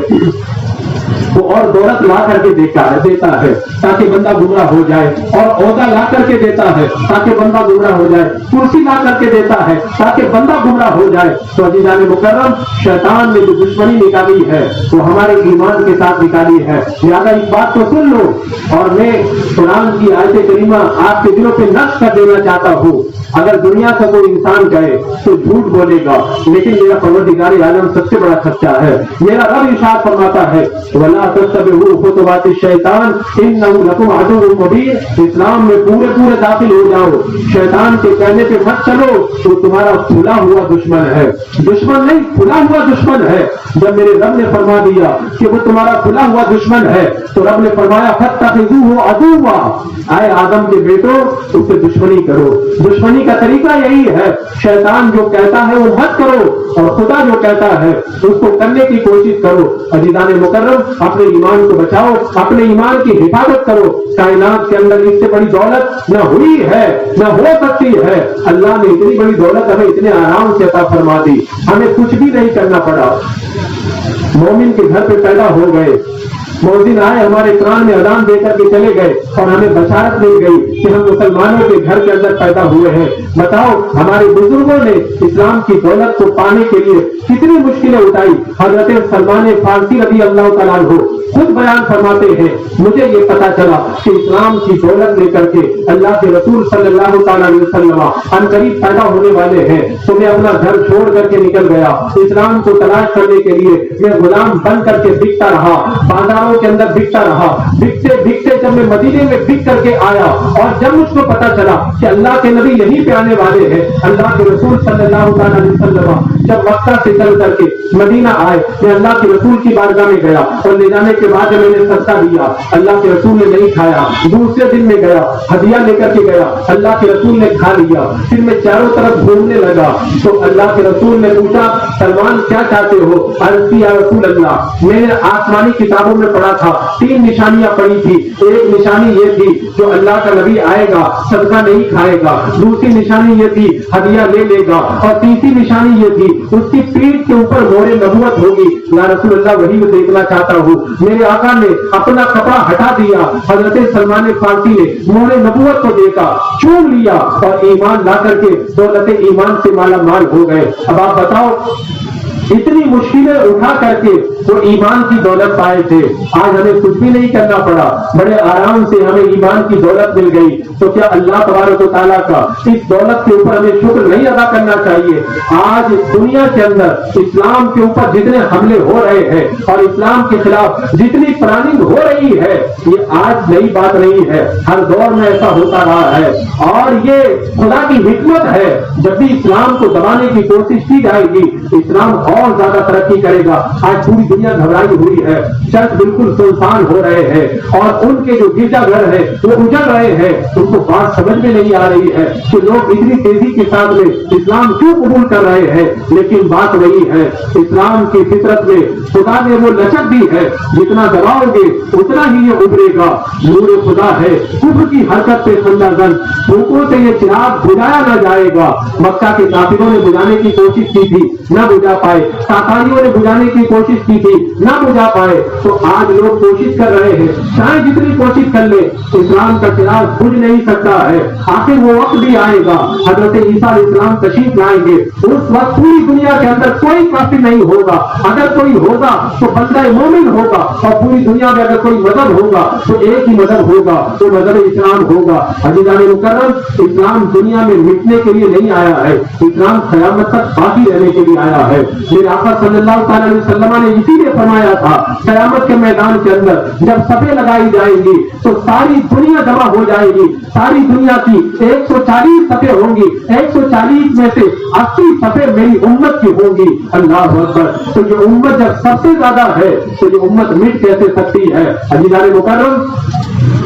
वो और दौलत ला करके देता है ताकि बंदा गुमराह हो जाए, और ओहदा ला करके देता है ताकि बंदा गुमराह हो जाए, कुर्सी ला करके देता है ताकि बंदा गुमराह हो जाए। तो अज़ीज़ान मुकर्रम, शैतान ने जो दुश्मनी निकाली है वो हमारे ईमान के साथ निकाली है। लिहाजा इस बात को सुन लो और मैं कुरान की आयत करीमा आपके दिलों पे नक्श कर देना चाहता हूँ اگر دنیا کا کوئی انسان کہے تو جھوٹ بولے گا، لیکن میرا پروردگار عالم سب سے بڑا سچا ہے۔ میرا رب ارشاد فرماتا ہے وَلَا تَتَّبِعُوا خُطُوَاتِ الشَّيْطَانِ إِنَّهُ لَكُمْ عَدُوٌّ مُّبِينٌ۔ اسلام میں پورے داخل ہو جاؤ، شیطان کے کہنے پہ مت چلو، تو تمہارا کھلا ہوا دشمن ہے، دشمن نہیں کھلا ہوا دشمن ہے۔ جب میرے رب نے فرما دیا کہ وہ تمہارا کھلا ہوا دشمن ہے تو رب نے فرمایا فَاتَّخِذُوهُ عَدُوًّا، اے آدم کے بیٹو اس سے دشمنی کرو۔ دشمنی کا طریقہ یہی ہے، شیطان جو کہتا ہے وہ مت کرو، اور خدا جو کہتا ہے اس کو کرنے کی کوشش کرو۔ عزیزان مکرم، اپنے ایمان کو بچاؤ، اپنے ایمان کی حفاظت کرو۔ کائنات کے اندر اس سے بڑی دولت نہ ہوئی ہے نہ ہو سکتی ہے۔ اللہ نے اتنی بڑی دولت ہمیں اتنے آرام سے عطا فرما دی، ہمیں کچھ بھی نہیں کرنا پڑا۔ مومن کے گھر پہ پیدا ہو گئے، مؤذن آئے ہمارے قرآن میں اذان دے کر کے چلے گئے اور ہمیں بشارت مل گئی کہ ہم مسلمانوں کے گھر کے اندر پیدا ہوئے ہیں۔ بتاؤ ہمارے بزرگوں نے اسلام کی دولت کو پانے کے لیے کتنی مشکلیں اٹھائی۔ حضرت سلمان فارسی رضی اللہ تعالیٰ عنہ خود بیان فرماتے ہیں مجھے یہ پتا چلا کہ اسلام کی دولت لے کر کے اللہ کے رسول صلی اللہ تعالیٰ علیہ وسلم ان قریب پیدا ہونے والے ہیں، تو میں اپنا گھر چھوڑ کر کے نکل گیا اسلام کو تلاش کرنے کے لیے۔ میں غلام بن کر کے بکتا رہا، بازاروں کے اندر بکتا رہا، بکتے بکتے جب میں مدینے میں بک کر کے آیا اور جب مجھ کو پتا چلا کہ اللہ کے نبی یہیں پہ آنے والے ہیں، اللہ کے رسول صلی اللہ تعالیٰ علیہ وسلم جب مکہ سے چل کر کے مدینہ آئے، میں اللہ کے رسول کی بارگاہ میں گیا اور لے جانے کے بعد میں نے صدقہ دیا، اللہ کے رسول نے نہیں کھایا۔ دوسرے دن میں گیا، ہدیہ لے کر کے گیا، اللہ کے رسول نے کھا لیا۔ پھر میں چاروں طرف گھومنے لگا تو اللہ کے رسول نے پوچھا سلمان کیا چاہتے ہو؟ عرض کی یا رسول اللہ میں نے آسمانی کتابوں میں پڑھا تھا، 3 نشانیاں پڑھی تھی۔ ایک نشانی یہ تھی جو اللہ کا نبی آئے گا صدقہ نہیں کھائے گا، دوسری نشانی یہ تھی ہدیہ لے لے گا، اور تیسری نشانی یہ تھی اس کی پیٹھ کے اوپر مہر نبوت ہوگی۔ یا رسول اللہ وہی میں دیکھنا چاہتا ہوں۔ میرے آقا نے اپنا کپڑا ہٹا دیا، حضرت سلمان فارسی نے مہر نبوت کو دیکھا، چوم لیا اور ایمان لا کر کے دولت ایمان سے مالا مال ہو گئے۔ اب آپ بتاؤ اتنی مشکلیں اٹھا کر کے وہ ایمان کی دولت پائے تھے، آج ہمیں کچھ بھی نہیں کرنا پڑا، بڑے آرام سے ہمیں ایمان کی دولت مل گئی۔ تو کیا اللہ تبارک و تعالیٰ کا اس دولت کے اوپر ہمیں شکر نہیں ادا کرنا چاہیے؟ آج دنیا کے اندر اسلام کے اوپر جتنے حملے ہو رہے ہیں اور اسلام کے خلاف جتنی پلاننگ ہو رہی ہے، یہ آج نئی بات نہیں ہے، ہر دور میں ایسا ہوتا رہا ہے، اور یہ خدا کی حکمت ہے۔ جب بھی اسلام کو دبانے کی کوشش کی جائے گی اسلام اور زیادہ ترقی کرے گا۔ آج پوری دنیا گھبرائی ہوئی ہے، چرچ بالکل سنسان ہو رہے ہیں اور ان کے جو گرجا گھر ہیں وہ اجڑ رہے ہیں۔ ان کو بات سمجھ میں نہیں آ رہی ہے کہ لوگ اتنی تیزی کے ساتھ میں اسلام کیوں قبول کر رہے ہیں، لیکن بات وہی ہے اسلام کی فطرت میں خدا نے وہ لچک دی ہے، جتنا دباؤ گے اتنا ہی یہ ابھرے گا۔ نور خدا ہے کفر کی حرکت پہ خندہ زن، بھوکوں سے یہ چراغ بجھایا نہ جائے گا۔ مکہ کے کافروں نے بجھانے کی کوشش کی تھی، نہ بجھا پائے، تاتاریوں نے بجھانے کی کوشش کی تھی، نہ بجھا پائے، تو آج لوگ کوشش کر رہے ہیں، چاہے جتنی کوشش کر لے اسلام کا چراغ بجھ نہیں سکتا ہے۔ آخر وہ وقت بھی آئے گا حضرت عیسیٰ علیہ السلام تشریف لائیں گے، اس وقت پوری دنیا کے اندر کوئی کافر نہیں ہوگا، اگر کوئی ہوگا تو بندہ مومن ہوگا، اور پوری دنیا میں اگر کوئی مذہب ہوگا تو ایک ہی مذہب ہوگا، تو مذہب اسلام ہوگا۔ عزیزان مکرم، اسلام دنیا میں مٹنے کے لیے نہیں آیا ہے، اسلام قیامت تک باقی رہنے کے لیے آیا ہے۔ میرے آقا صلی اللہ تعالیٰ علیہ وسلم نے اسی لیے فرمایا تھا قیامت کے میدان کے اندر جب صفیں لگائی جائیں گی تو ساری دنیا جمع ہو جائے گی، ساری دنیا کی 140 صفیں ہوں گی، 140 میں سے 80 صفیں میری امت کی ہوں گی۔ اللہ اکبر! تو یہ امت جب سب سے زیادہ ہے تو یہ امت مٹ کیسے سکتی ہے؟ عزیزان مکرم،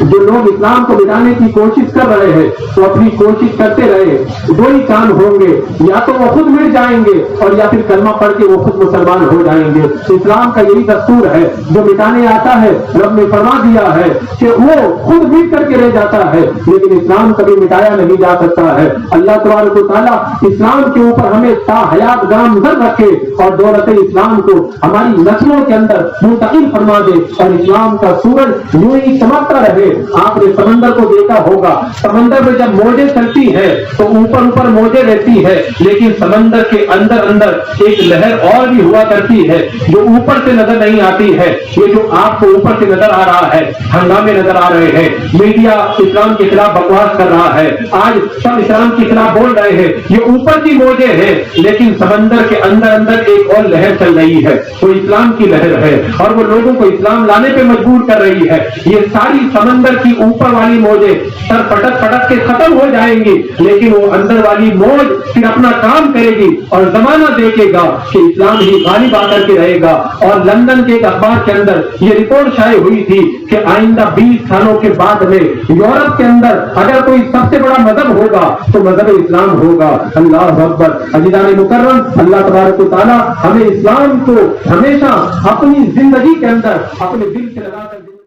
جو لوگ اسلام کو مٹانے کی کوشش کر رہے ہیں تو اپنی کوشش کرتے رہے، دو ہی کام ہوں گے، یا تو وہ خود مٹ جائیں گے اور یا پھر کلمہ پڑھ کے وہ خود مسلمان ہو جائیں گے۔ اسلام کا یہی دستور ہے، جو مٹانے آتا ہے رب نے فرما دیا ہے کہ وہ خود مٹ کر کے رہ جاتا ہے، لیکن اسلام کبھی مٹایا نہیں جا سکتا ہے۔ اللہ تبارک و تعالیٰ اسلام کے اوپر ہمیں تا حیات گامزن رکھے اور دولت اسلام کو ہماری نسلوں کے اندر منتقل فرما دے، اور اسلام کا سورج یوں ہی چمکتا رہے ہے. آپ نے سمندر کو دیکھا ہوگا, سمندر میں جب موجیں چلتی ہیں تو اوپر اوپر موجیں رہتی ہے, لیکن سمندر کے اندر اندر ایک لہر اور بھی ہوا کرتی ہے جو اوپر سے نظر نہیں آتی ہے. یہ جو آپ کو اوپر سے نظر آ رہا ہے, ہنگامے نظر آ رہے ہیں, میڈیا اسلام کے خلاف بکواس کر رہا ہے, آج سب اسلام کے خلاف بول رہے ہیں, یہ اوپر کی موجیں ہیں, لیکن سمندر کے اندر اندر ایک اور لہر چل رہی ہے, وہ اسلام کی لہر ہے اور وہ لوگوں کو اسلام لانے پہ مجبور کر رہی ہے. یہ ساری سمندر کی اوپر والی موجیں سر پٹک پٹک کے ختم ہو جائیں گی, لیکن وہ اندر والی موج پھر اپنا کام کرے گی اور زمانہ دیکھے گا کہ اسلام ہی غالب آ کر کے رہے گا. اور لندن کے ایک اخبار کے اندر یہ رپورٹ شائع ہوئی تھی کہ آئندہ 20 سالوں کے بعد میں یورپ کے اندر اگر کوئی سب سے بڑا مذہب ہوگا تو مذہب اسلام ہوگا. اللہ اکبر. عزیزان مکرم, اللہ تبارک و تعالی ہمیں اسلام کو ہمیشہ اپنی زندگی کے اندر اپنے دل سے لگا